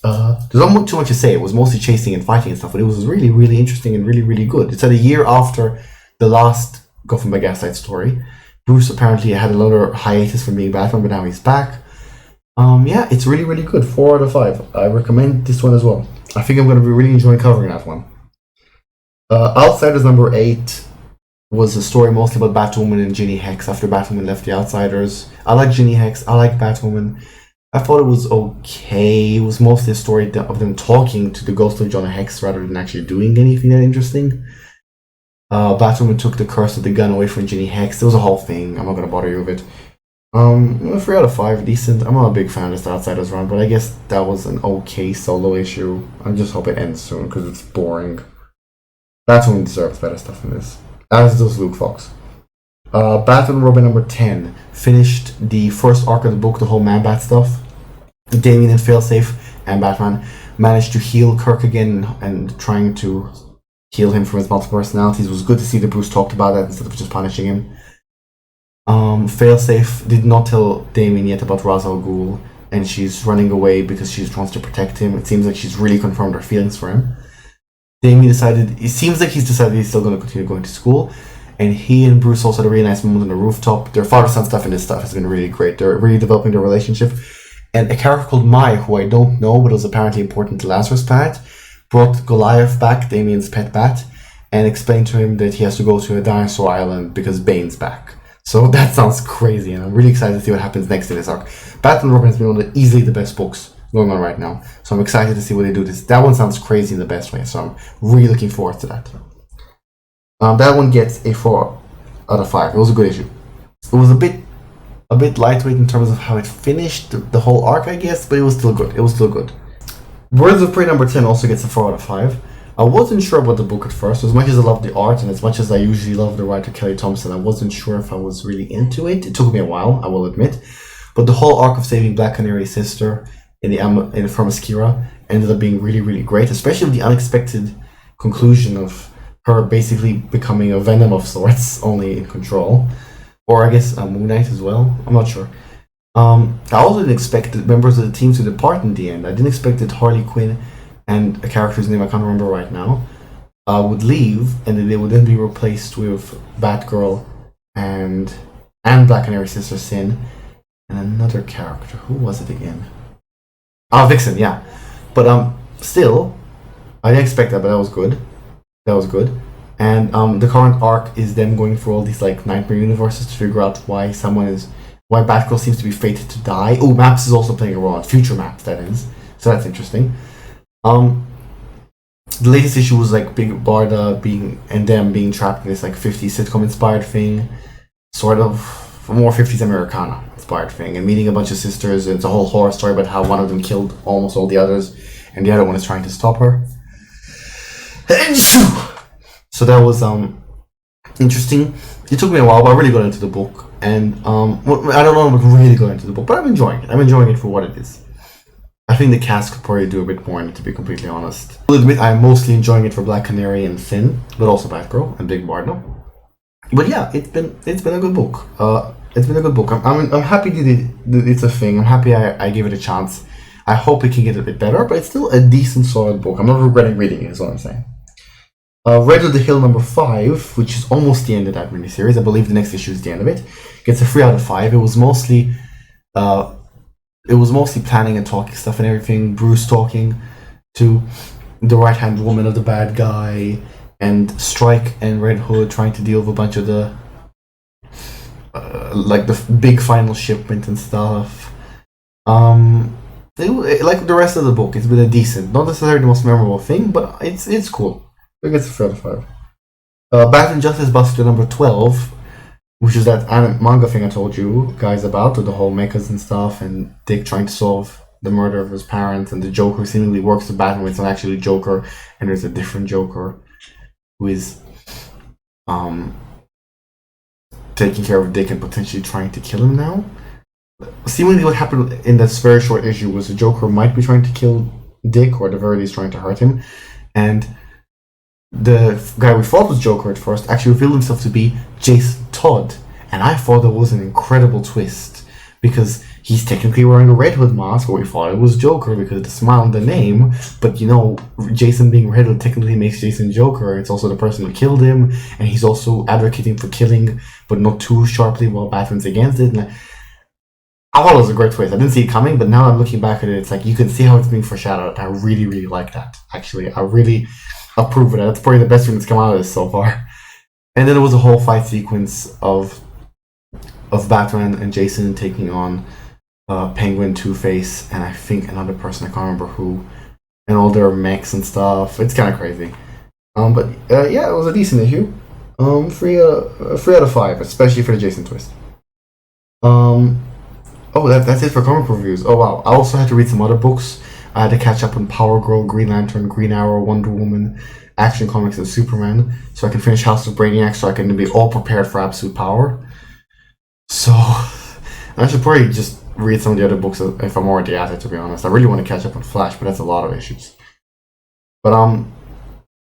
There's not too much to say. It was mostly chasing and fighting and stuff, but it was really, really interesting and really, really good. It's at a year after the last Gotham by Gaslight story. Bruce apparently had another hiatus from being Batman, but now he's back. It's really, really good. 4 out of 5. I recommend this one as well. I think I'm going to be really enjoying covering that one. Outsiders number 8 was a story mostly about Batwoman and Ginny Hex after Batwoman left the Outsiders. I like Ginny Hex. I like Batwoman. I thought it was okay. It was mostly a story of them talking to the ghost of Jonah Hex rather than actually doing anything that interesting. Batwoman took the curse of the gun away from Ginny Hex. There was a whole thing. I'm not going to bother you with it. 3 out of 5, decent. I'm not a big fan of this Outsiders run, but I guess that was an okay solo issue. I just hope it ends soon because it's boring. Batwoman deserves better stuff than this, as does Luke Fox. Batman Robin number 10 finished the first arc of the book, the whole Man-Bat stuff. Damian and Failsafe and Batman managed to heal Kirk again, and trying to heal him from his multiple personalities. It was good to see that Bruce talked about that instead of just punishing him. Failsafe did not tell Damian yet about Ra's al Ghul, and she's running away because she wants to protect him. It seems like she's really confirmed her feelings for him. It seems like he's decided he's still going to continue going to school, and he and Bruce also had a really nice moment on the rooftop. Their father-son stuff in this stuff has been really great. They're really developing their relationship. And a character called Mai, who I don't know, but was apparently important to Lazarus Planet, brought Goliath back, Damian's pet bat, and explained to him that he has to go to a dinosaur island because Bane's back. So that sounds crazy, and I'm really excited to see what happens next in this arc. Batman Robin has been one of easily the best books going on right now. So I'm excited to see what they do. That one sounds crazy in the best way, so I'm really looking forward to that. That one gets a 4 out of 5. It was a good issue. It was a bit lightweight in terms of how it finished the whole arc, I guess, but it was still good. Words of Prey number 10 also gets a 4 out of 5. I wasn't sure about the book at first. As much as I love the art and as much as I usually love the writer Kelly Thompson, I wasn't sure if I was really into it. It took me a while, I will admit. But the whole arc of saving Black Canary's sister from Themyscira ended up being really, really great, especially with the unexpected conclusion of her basically becoming a Venom of sorts, only in control. Or I guess Moon Knight as well. I'm not sure. I also didn't expect the members of the team to depart in the end. I didn't expect that Harley Quinn and a character's name I can't remember right now would leave, and then they would then be replaced with Batgirl and Black Canary's sister Sin and another character. Who was it again? Vixen, yeah. But still, I didn't expect that, but that was good. And the current arc is them going through all these like Nightmare universes to figure out why Batgirl seems to be fated to die. Oh, Maps is also playing a role. Future Maps, that is. So that's interesting. The latest issue was like Big Barda being trapped in this like 50s sitcom inspired thing, sort of more 50s Americana inspired thing, and meeting a bunch of sisters. It's a whole horror story about how one of them killed almost all the others, and the other one is trying to stop her. So that was interesting. It took me a while, but I really got into the book, and I don't know if I really got into the book, but I'm enjoying it. I'm enjoying it for what it is. I think the cast could probably do a bit more in it, to be completely honest. I'll admit I'm mostly enjoying it for Black Canary and Sin, but also Batgirl and Big Barda. But yeah, it's been a good book. I'm happy that it's a thing. I'm happy I gave it a chance. I hope it can get a bit better, but it's still a decent, solid book. I'm not regretting reading it, is what I'm saying. Red of the Hill number 5, which is almost the end of that miniseries. I believe the next issue is the end of it. Gets a 3 out of 5. It was mostly planning and talking stuff and everything. Bruce talking to the right-hand woman of the bad guy, and Strike and Red Hood trying to deal with a bunch of the like the big final shipment and stuff. Like the rest of the book, it's been a decent, not necessarily the most memorable thing, but it's cool. I guess a 3 out of 5. Bat Justice Buster number 12, which is that manga thing I told you guys about, with the whole mechas and stuff, and Dick trying to solve the murder of his parents, and the Joker seemingly works with Batman when it's not actually Joker, and there's a different Joker who is taking care of Dick and potentially trying to kill him now. Seemingly what happened in this very short issue was the Joker might be trying to kill Dick, or at the very least trying to hurt him, and the guy we thought was Joker at first actually revealed himself to be Jason Todd, and I thought that was an incredible twist, because he's technically wearing a Red Hood mask, or we thought it was Joker because of the smile and the name, but you know, Jason being Red Hood technically makes Jason Joker. It's also the person who killed him, and he's also advocating for killing, but not too sharply while Batman's against it. And I thought it was a great twist. I didn't see it coming, but now I'm looking back at it, it's like you can see how it's being foreshadowed. I really, really like that. Actually, I really approve of that. That's probably the best thing that's come out of this so far. And then there was a whole fight sequence of Batman and Jason taking on Penguin, Two-Face, and I think another person, I can't remember who, and all their mechs and stuff. It's kind of crazy. But yeah, it was a decent issue. 3 out of 5, especially for the Jason twist. That's it for comic reviews. Oh wow, I also had to read some other books. I had to catch up on Power Girl, Green Lantern, Green Arrow, Wonder Woman, Action Comics, and Superman, so I can finish House of Brainiac, so I can be all prepared for Absolute Power. So I should probably just read some of the other books if I'm already at it, to be honest. I really want to catch up on Flash, but that's a lot of issues. But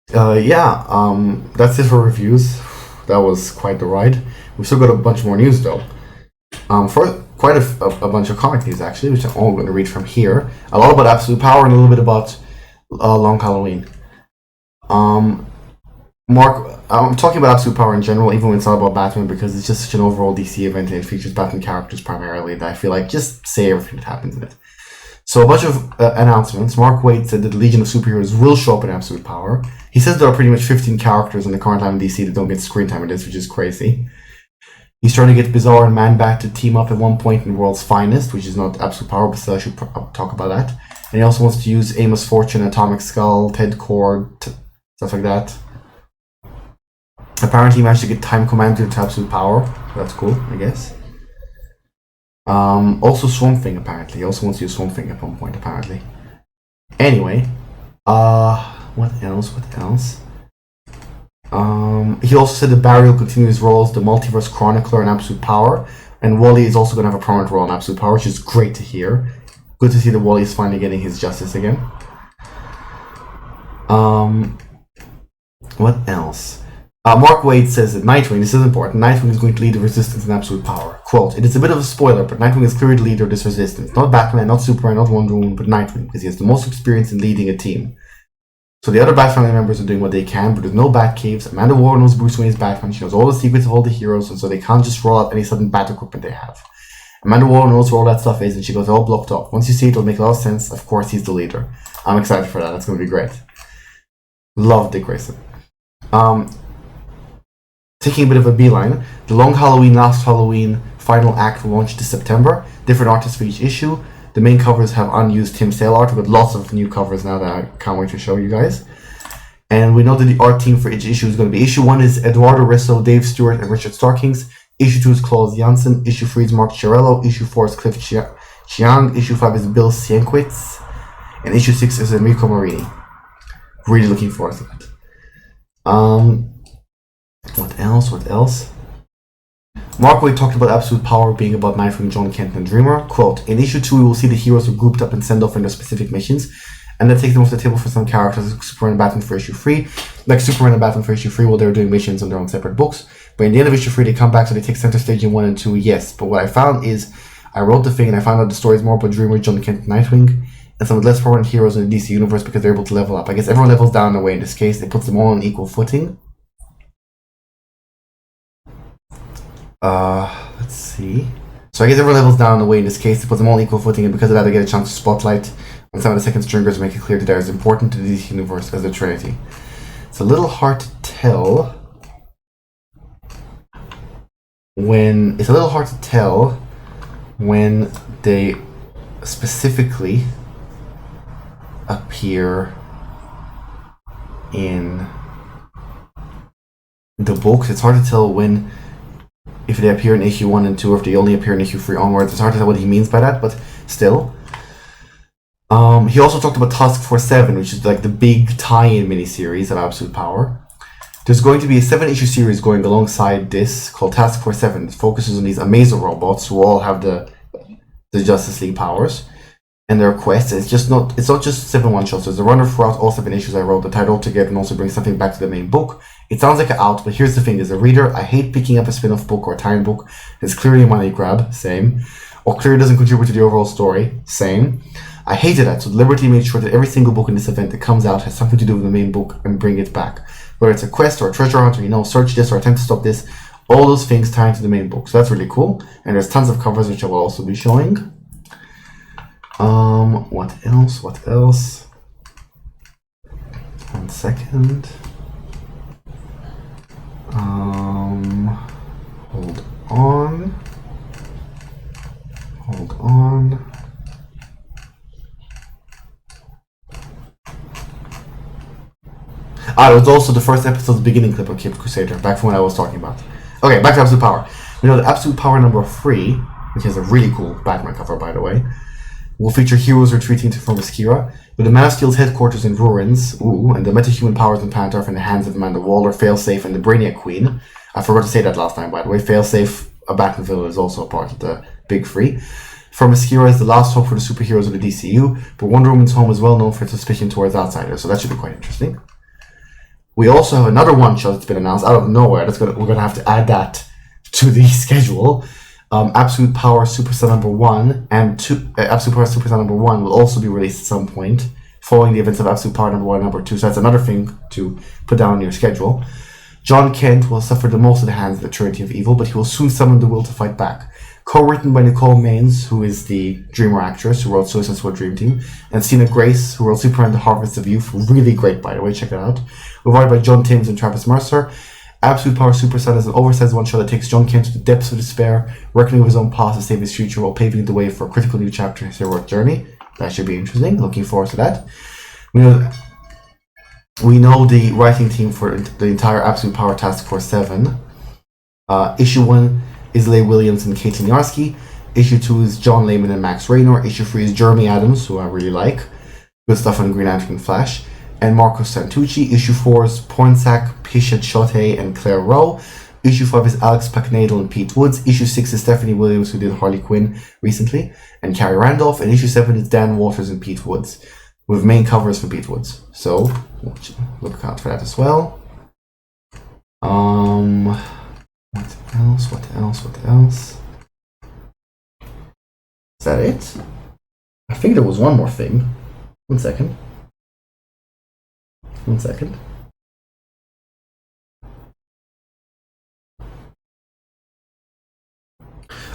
that's it for reviews. That was quite the ride. We've still got a bunch more news though. For quite a bunch of comic news actually, which I'm all going to read from here. A lot about Absolute Power and a little bit about Long Halloween. Mark, I'm talking about Absolute Power in general, even when it's not about Batman, because it's just such an overall DC event and it features Batman characters primarily that I feel like just say everything that happens in it. So a bunch of announcements. Mark Waid said that the Legion of Superheroes will show up in Absolute Power. He says there are pretty much 15 characters in the current line in DC that don't get screen time in this, which is crazy. He's trying to get Bizarre and Man-Bat to team up at one point in World's Finest, which is not absolute power, but still I should talk about that. And he also wants to use Amos Fortune, Atomic Skull, Ted Cord, stuff like that. Apparently he managed to get Time Commander to absolute power. So that's cool, I guess. Also Swamp Thing, apparently. He also wants to use Swamp Thing at one point, apparently. Anyway. What else? He also said that Barry will continue his role as the Multiverse Chronicler in Absolute Power, and Wally is also going to have a prominent role in Absolute Power, which is great to hear. Good to see that Wally is finally getting his justice again. What else? Mark Waid says that Nightwing, this is important, Nightwing is going to lead the resistance in Absolute Power. Quote, it is a bit of a spoiler, but Nightwing is clearly the leader of this resistance. Not Batman, not Superman, not Wonder Woman, but Nightwing, because he has the most experience in leading a team. So the other Bat family members are doing what they can, but there's no Bat caves. Amanda Waller knows Bruce Wayne is Batman. She knows all the secrets of all the heroes, and so they can't just roll out any sudden Bat equipment they have. Amanda Waller knows where all that stuff is, and she goes all blocked up. Once you see it, it'll make a lot of sense. Of course, he's the leader. I'm excited for that. That's going to be great. Love Dick Grayson. Taking a bit of a beeline, the Long Halloween, Last Halloween final act will launch this September. Different artists for each issue. The main covers have unused Tim Sale art, with lots of new covers now that I can't wait to show you guys. And we know that the art team for each issue is going to be: issue 1 is Eduardo Risso, Dave Stewart, and Richard Starkings. Issue 2 is Klaus Janssen. Issue 3 is Mark Chiarello. Issue 4 is Cliff Chiang. Issue 5 is Bill Sienkiewicz. And issue 6 is Enrico Marini. Really looking forward to that. What else? Mark Waid talked about Absolute Power being about Nightwing, John Kent, and Dreamer. Quote, in issue 2 we will see the heroes are grouped up and sent off in their specific missions, and that takes them off the table for some characters like Superman and Batman for issue 3. Like Superman and Batman for issue 3 while they were doing missions on their own separate books. But in the end of issue 3 they come back, so they take center stage in 1 and 2, yes. But what I found is, I wrote the thing and I found out the story is more about Dreamer, John Kent, and Nightwing, and some of the less prominent heroes in the DC universe because they're able to level up. I guess everyone levels down in a way in this case. It puts them all on equal footing. Let's see. So I guess everyone levels down in a way in this case to put them all on equal footing, and because of that they get a chance to spotlight on some of the second stringers, make it clear that they're as important to the DC universe as the Trinity. It's a little hard to tell when they specifically appear in the books. It's hard to tell when, if they appear in issue 1 and 2, or if they only appear in issue 3 onwards. It's hard to tell what he means by that, but still. He also talked about Task Force 7, which is like the big tie-in miniseries of Absolute Power. There's going to be a 7-issue series going alongside this called Task Force 7 that focuses on these Amazo robots who all have the Justice League powers and their quests. It's not just 7 one-shots. There's a runner throughout all 7 issues I wrote that tied all together and also brings something back to the main book. It sounds like an out, but here's the thing. As a reader, I hate picking up a spin-off book or a tie-in book that's clearly a money grab, same, or clearly doesn't contribute to the overall story, same. I hated that, so deliberately made sure that every single book in this event that comes out has something to do with the main book and bring it back. Whether it's a quest or a treasure hunt, or search this or attempt to stop this, all those things tie into the main book. So that's really cool. And there's tons of covers which I will also be showing. What else? 1 second. Hold on. It was also the first episode's beginning clip of Cape Crusader, back from what I was talking about. Okay, back to Absolute Power. We know that Absolute Power number 3, which has a really cool Batman cover, by the way, will feature heroes retreating from Themyscira, with the Man of Steel's headquarters in ruins, and the metahuman powers in Planet Earth in the hands of Amanda Waller, Failsafe, and the Brainiac Queen. I forgot to say that last time, by the way. Failsafe, a Batman villain, is also a part of the Big Three. Themyscira is the last hope for the superheroes of the DCU, but Wonder Woman's home is well known for its suspicion towards outsiders, so that should be quite interesting. We also have another one-shot that's been announced out of nowhere. We're going to have to add that to the schedule. Absolute Power Superstar number 1 and Absolute Power Superstar number 1 will also be released at some point following the events of Absolute Power number 1 and number 2. So that's another thing to put down on your schedule. John Kent will suffer the most at the hands of the Trinity of Evil, but he will soon summon the will to fight back. Co-written by Nicole Maines, who is the Dreamer actress who wrote Suicide Squad Dream Team, and Sina Grace, who wrote Superman The Harvest of Youth, really great by the way, check it out. Provided by John Timms and Travis Mercer. Absolute Power Superstar is an oversized one-shot that takes John Kent to the depths of despair, reckoning with his own past to save his future while paving the way for a critical new chapter in his heroic journey. That should be interesting. Looking forward to that. We know the writing team for the entire Absolute Power Task Force 7. Issue 1 is Leigh Williams and Caitlin Yarsky. Issue 2 is John Layman and Max Raynor. Issue 3 is Jeremy Adams, who I really like. Good stuff on Green Lantern and Flash. And Marco Santucci. Issue 4 is Pornsack, Pishat Chote, and Claire Rowe. Issue 5 is Alex Packnadel and Pete Woods. Issue 6 is Stephanie Williams, who did Harley Quinn recently, and Carrie Randolph. And Issue 7 is Dan Walters and Pete Woods, with main covers for Pete Woods. So, look out for that as well. What else? Is that it? I think there was one more thing. One second.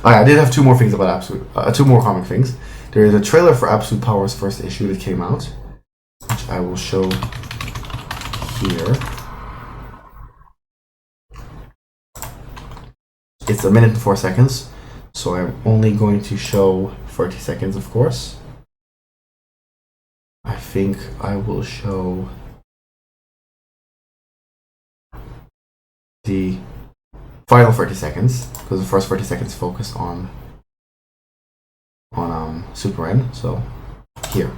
I did have two more things about two more comic things. There is a trailer for Absolute Power's first issue that came out, which I will show here. It's 1 minute and 4 seconds, so I'm only going to show 30 seconds, of course. I think I will show the final 30 seconds, because the first 30 seconds focus on Superman. So here.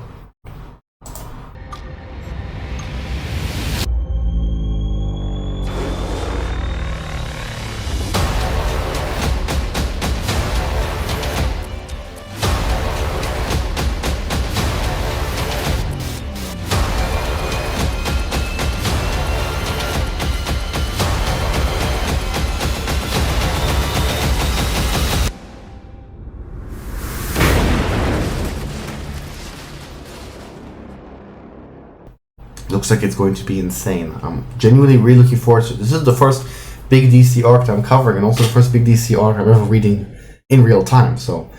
Looks like it's going to be insane. I'm genuinely really looking forward to it. This is the first big DC arc that I'm covering, and also the first big DC arc I'm ever reading in real time. So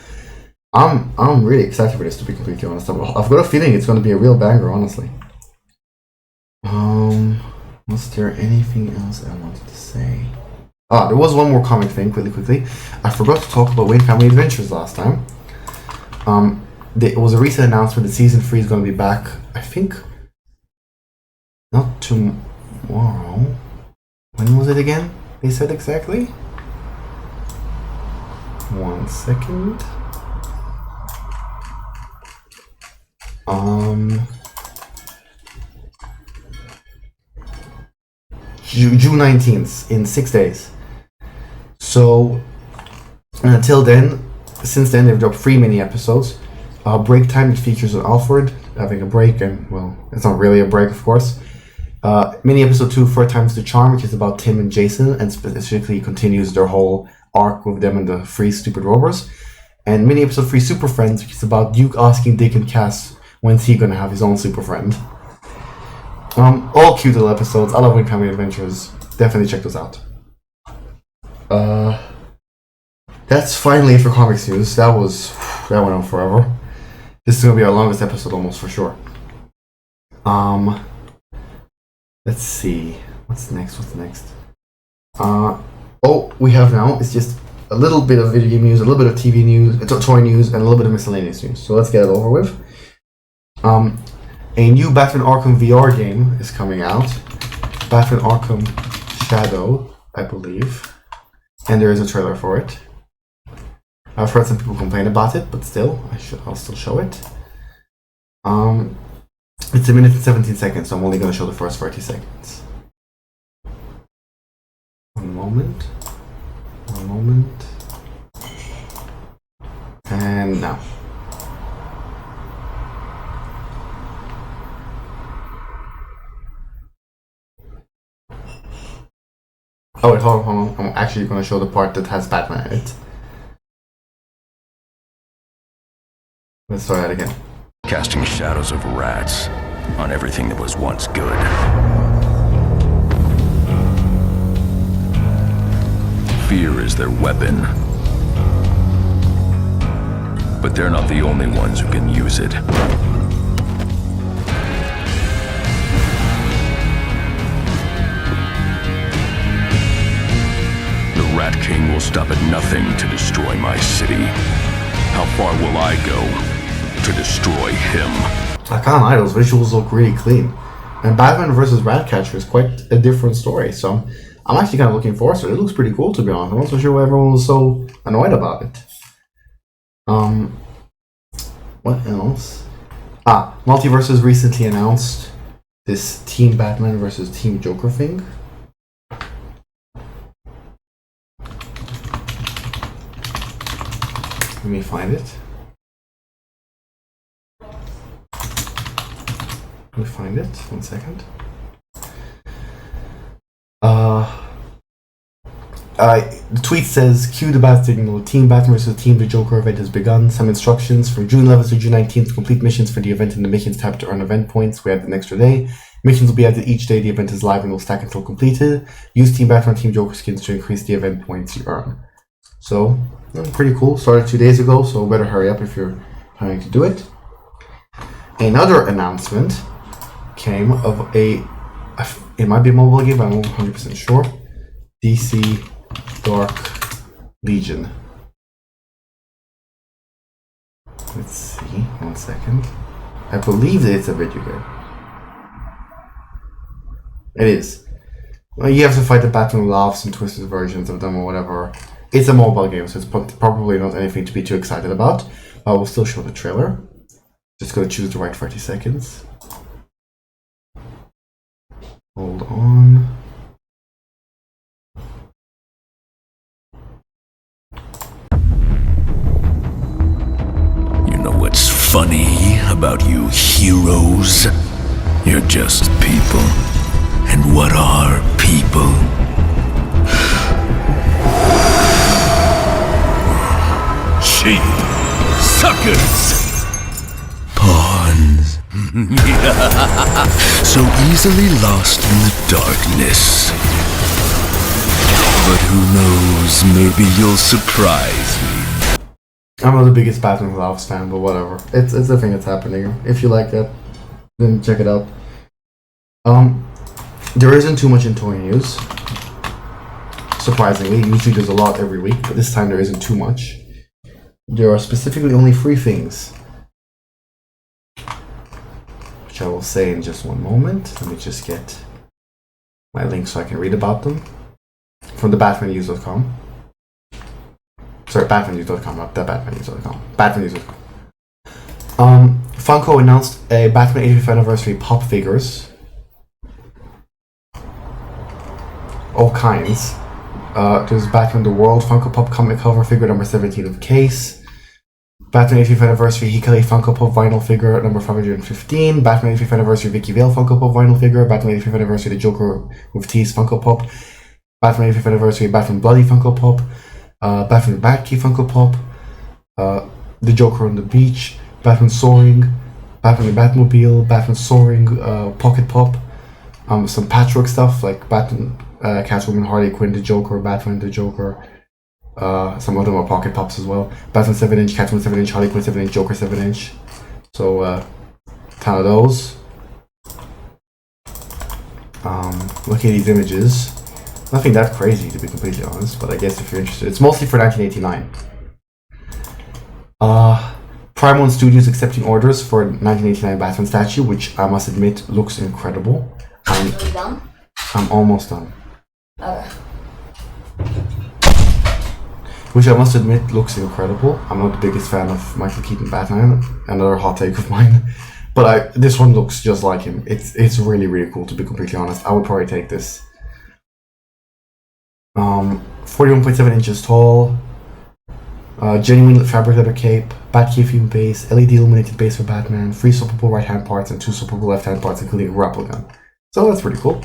I'm really excited for this, to be completely honest. I've got a feeling it's going to be a real banger, honestly. Was there anything else I wanted to say? There was one more comic thing, really quickly. I forgot to talk about Wayne Family Adventures last time. There was a recent announcement that season 3 is going to be back, I think, not tomorrow. When was it again? They said exactly? 1 second. June 19th, in 6 days. So, until then, since then they've dropped 3 mini episodes. Break Time, that features Alfred having a break, and, well, it's not really a break, of course. Mini episode 2, 4 Times the Charm, which is about Tim and Jason, and specifically continues their whole arc with them and the 3 stupid robbers. And mini episode 3, Super Friends, which is about Duke asking Dick and Cass when's he gonna have his own super friend. All cute little episodes. I love Wayne Family Adventures. Definitely check those out. That's finally it for comics news. That went on forever. This is gonna be our longest episode, almost for sure. Let's see. What's next? All we have now is just a little bit of video game news, a little bit of TV news, toy news, and a little bit of miscellaneous news. So let's get it over with. A new Batman Arkham VR game is coming out. Batman Arkham Shadow, I believe. And there is a trailer for it. I've heard some people complain about it, but still, I'll still show it. It's 1 minute and 17 seconds, so I'm only going to show the first 30 seconds. One moment. And now. Oh wait, hold on. I'm actually going to show the part that has Batman in it. Let's try that again.
Casting shadows of rats on everything that was once good. Fear is their weapon. But they're not the only ones who can use it. Rat King will stop at nothing to destroy my city. How far will I go to destroy him?
I can't lie, those visuals look really clean. And Batman vs. Ratcatcher is quite a different story, so I'm actually kind of looking forward to it. It looks pretty cool, to be honest. I'm not so sure why everyone was so annoyed about it. What else? Multiverses recently announced this Team Batman versus Team Joker thing. Let me find it. Let me find it. 1 second. The tweet says, cue the bat signal. Team Batman vs. Team the Joker event has begun. Some instructions from June 11th to June 19th. Complete missions for the event in the missions tab to earn event points. We add an extra day. Missions will be added each day the event is live and will stack until completed. Use Team Batman Team Joker skins to increase the event points you earn. So, pretty cool. Started 2 days ago, so better hurry up if you're planning to do it. Another announcement came of it might be a mobile game, but I'm not 100% sure. DC Dark Legion. Let's see, 1 second. I believe that it's a video game. It is. Well, you have to fight the Batman laughs and twisted versions of them or whatever. It's a mobile game, so it's probably not anything to be too excited about. I will still show the trailer. Just gotta choose the right 30 seconds. Hold on.
You know what's funny about you heroes? You're just people. And what are people? Sheep! Suckers! Pawns. So easily lost in the darkness. But who knows, maybe you'll surprise me.
I'm not the biggest Batman Laughs fan, but whatever. It's a thing that's happening. If you like that, then check it out. There isn't too much in toy news. Surprisingly, usually there's a lot every week, but this time there isn't too much. There are specifically only 3 things, which I will say in just one moment. Let me just get my link so I can read about them. From the batmannews.com. Sorry, batmannews.com, not the batmannews.com. Batmannews.com. Funko announced a Batman 85th anniversary pop figures. All kinds. There's Batman the World Funko Pop comic cover figure number 17 of case. Batman 85th anniversary Hikari Funko Pop vinyl figure number 515. Batman 85th anniversary Vicky Vale Funko Pop vinyl figure. Batman 85th anniversary The Joker with Tease Funko Pop. Batman 85th anniversary Batman Bloody Funko Pop. Batman Batkey Funko Pop. The Joker on the Beach. Batman Soaring. Batman the Batmobile. Batman Soaring Pocket Pop. Some patchwork stuff like Batman, Catwoman, Harley Quinn, the Joker, Batman, the Joker. Some of them are pocket pops as well. Batman 7-inch, Catwoman 7-inch, Harley Quinn 7-inch, Joker 7-inch. So, ton of those. Looking at these images, nothing that crazy to be completely honest, but I guess if you're interested, it's mostly for 1989. Prime One Studios accepting orders for 1989 Batman statue, which I must admit looks incredible.
Are you done?
I'm almost done.
Okay.
Which I must admit looks incredible. I'm not the biggest fan of Michael Keaton Batman, another hot take of mine. But this one looks just like him. It's really, really cool to be completely honest. I would probably take this. 41.7 inches tall. Genuine fabric leather cape, Batcave theme base, LED illuminated base for Batman, 3 swappable right hand parts and 2 swappable left hand parts, including a grapple gun. So that's pretty cool.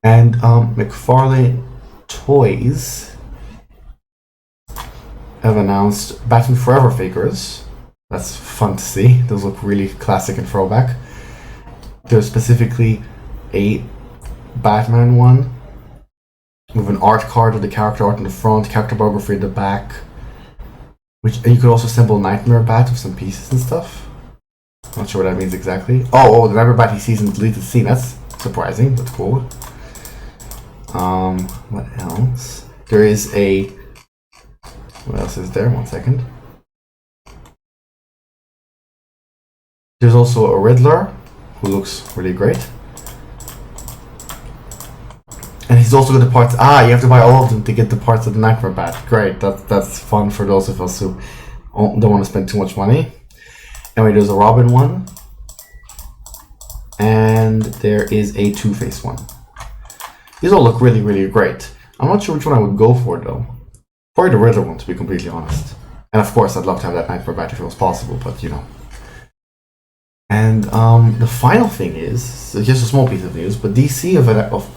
And McFarlane Toys have announced Batman Forever figures. That's fun to see. Those look really classic and throwback. There's specifically a Batman one with an art card with the character art in the front, character biography in the back. And you could also assemble Nightmare Bat with some pieces and stuff. Not sure what that means exactly. Oh, the Nightmare Bat he sees in the deleted scene. That's surprising, but cool. What else? There is a... What else is there? 1 second. There's also a Riddler, who looks really great. And he's also got the parts... you have to buy all of them to get the parts of the Nightmare Bat. Great, that's fun for those of us who don't want to spend too much money. Anyway, there's a Robin one. And there is a Two-Face one. These all look really, really great. I'm not sure which one I would go for, though. Probably the Riddler one, to be completely honest. And of course, I'd love to have that Nightmare Bat if it was possible, but you know. And the final thing is, just a small piece of news, but DC have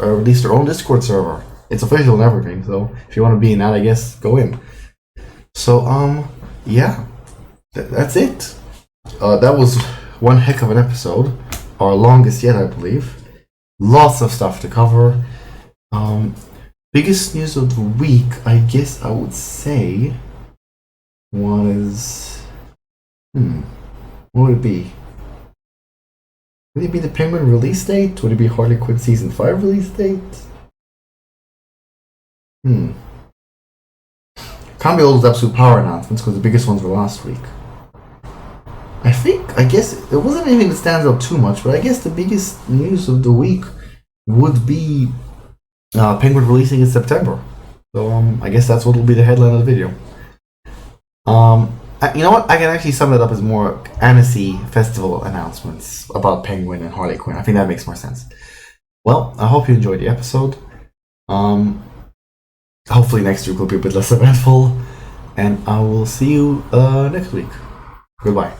released their own Discord server. It's official and everything, so if you want to be in that, I guess, go in. So, yeah, that's it. That was one heck of an episode. Our longest yet, I believe. Lots of stuff to cover. Biggest news of the week, I guess I would say, was... what would it be? Would it be the Penguin release date? Would it be Harley Quinn Season 5 release date? Can't be all those absolute power announcements because the biggest ones were last week. I guess, there wasn't anything that stands out too much, but I guess the biggest news of the week would be Penguin releasing in September. So I guess that's what will be the headline of the video. You know what? I can actually sum it up as more Annecy Festival announcements about Penguin and Harley Quinn. I think that makes more sense. Well, I hope you enjoyed the episode. Hopefully next week will be a bit less eventful. And I will see you next week. Goodbye.